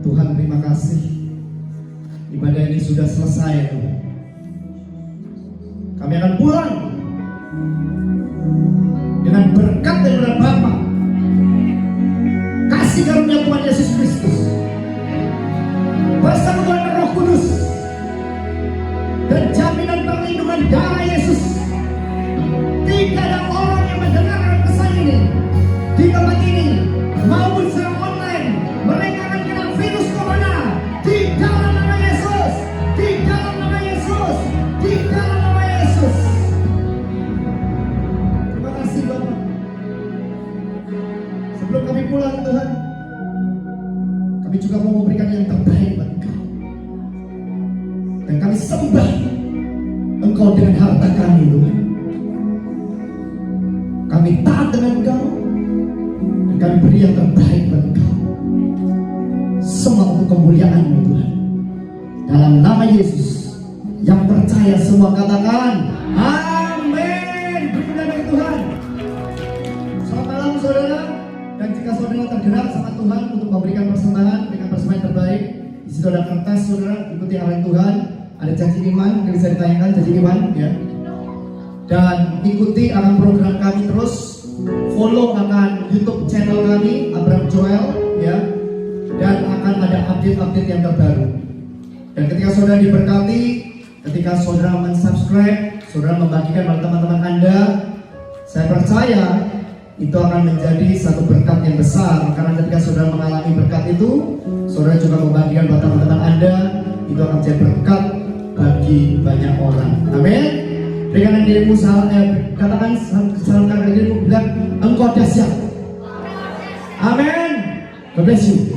Tuhan, terima kasih. Ibadah ini sudah selesai, Tuhan. Kami akan pulang dengan berkat daripada Bapa, kasih karunia Tuhan Yesus Kristus, persekutuan Roh Kudus, dan jaminan perlindungan darah Yesus. Tidak ada orang yang mendengarkan pesan ini di tempat ini maupun secara online, mereka akan kena virus corona di dalam nama Yesus, di dalam nama Yesus, di dalam nama Yesus. Terima kasih Bapak. Sebelum kami pulang Tuhan, kami juga mau memberikan yang terbaik buat Engkau. Dan kami sembah Engkau dengan harta kami Tuhan. Kami taat dengan Engkau, dan kami beri yang terbaik buat Engkau. Semua untuk kemuliaan-Mu Tuhan. Dalam nama Yesus, yang percaya semua katakan amin. Berkenan bagi Tuhan. Selamat malam saudara. Dan jika saudara tergerak sama Tuhan untuk memberikan persembahan dengan persembahan terbaik, di situ ada kertas saudara, ikuti arahan Tuhan. Ada janji iman, mungkin bisa ditanyakan janji iman ya. Dan ikuti akan program kami terus, follow akan YouTube channel kami Abraham Joel ya, dan akan ada update-update yang terbaru. Dan ketika saudara diberkati, ketika saudara mensubscribe, saudara membagikan pada teman-teman Anda, saya percaya itu akan menjadi satu berkat yang besar. Karena ketika saudara mengalami berkat itu, saudara juga membagikan pada teman-teman Anda, itu akan menjadi berkat bagi banyak orang. Amin. Berikan dirimu katakan salam dirimu, bilang engkau dahsyat. Amin. God bless you.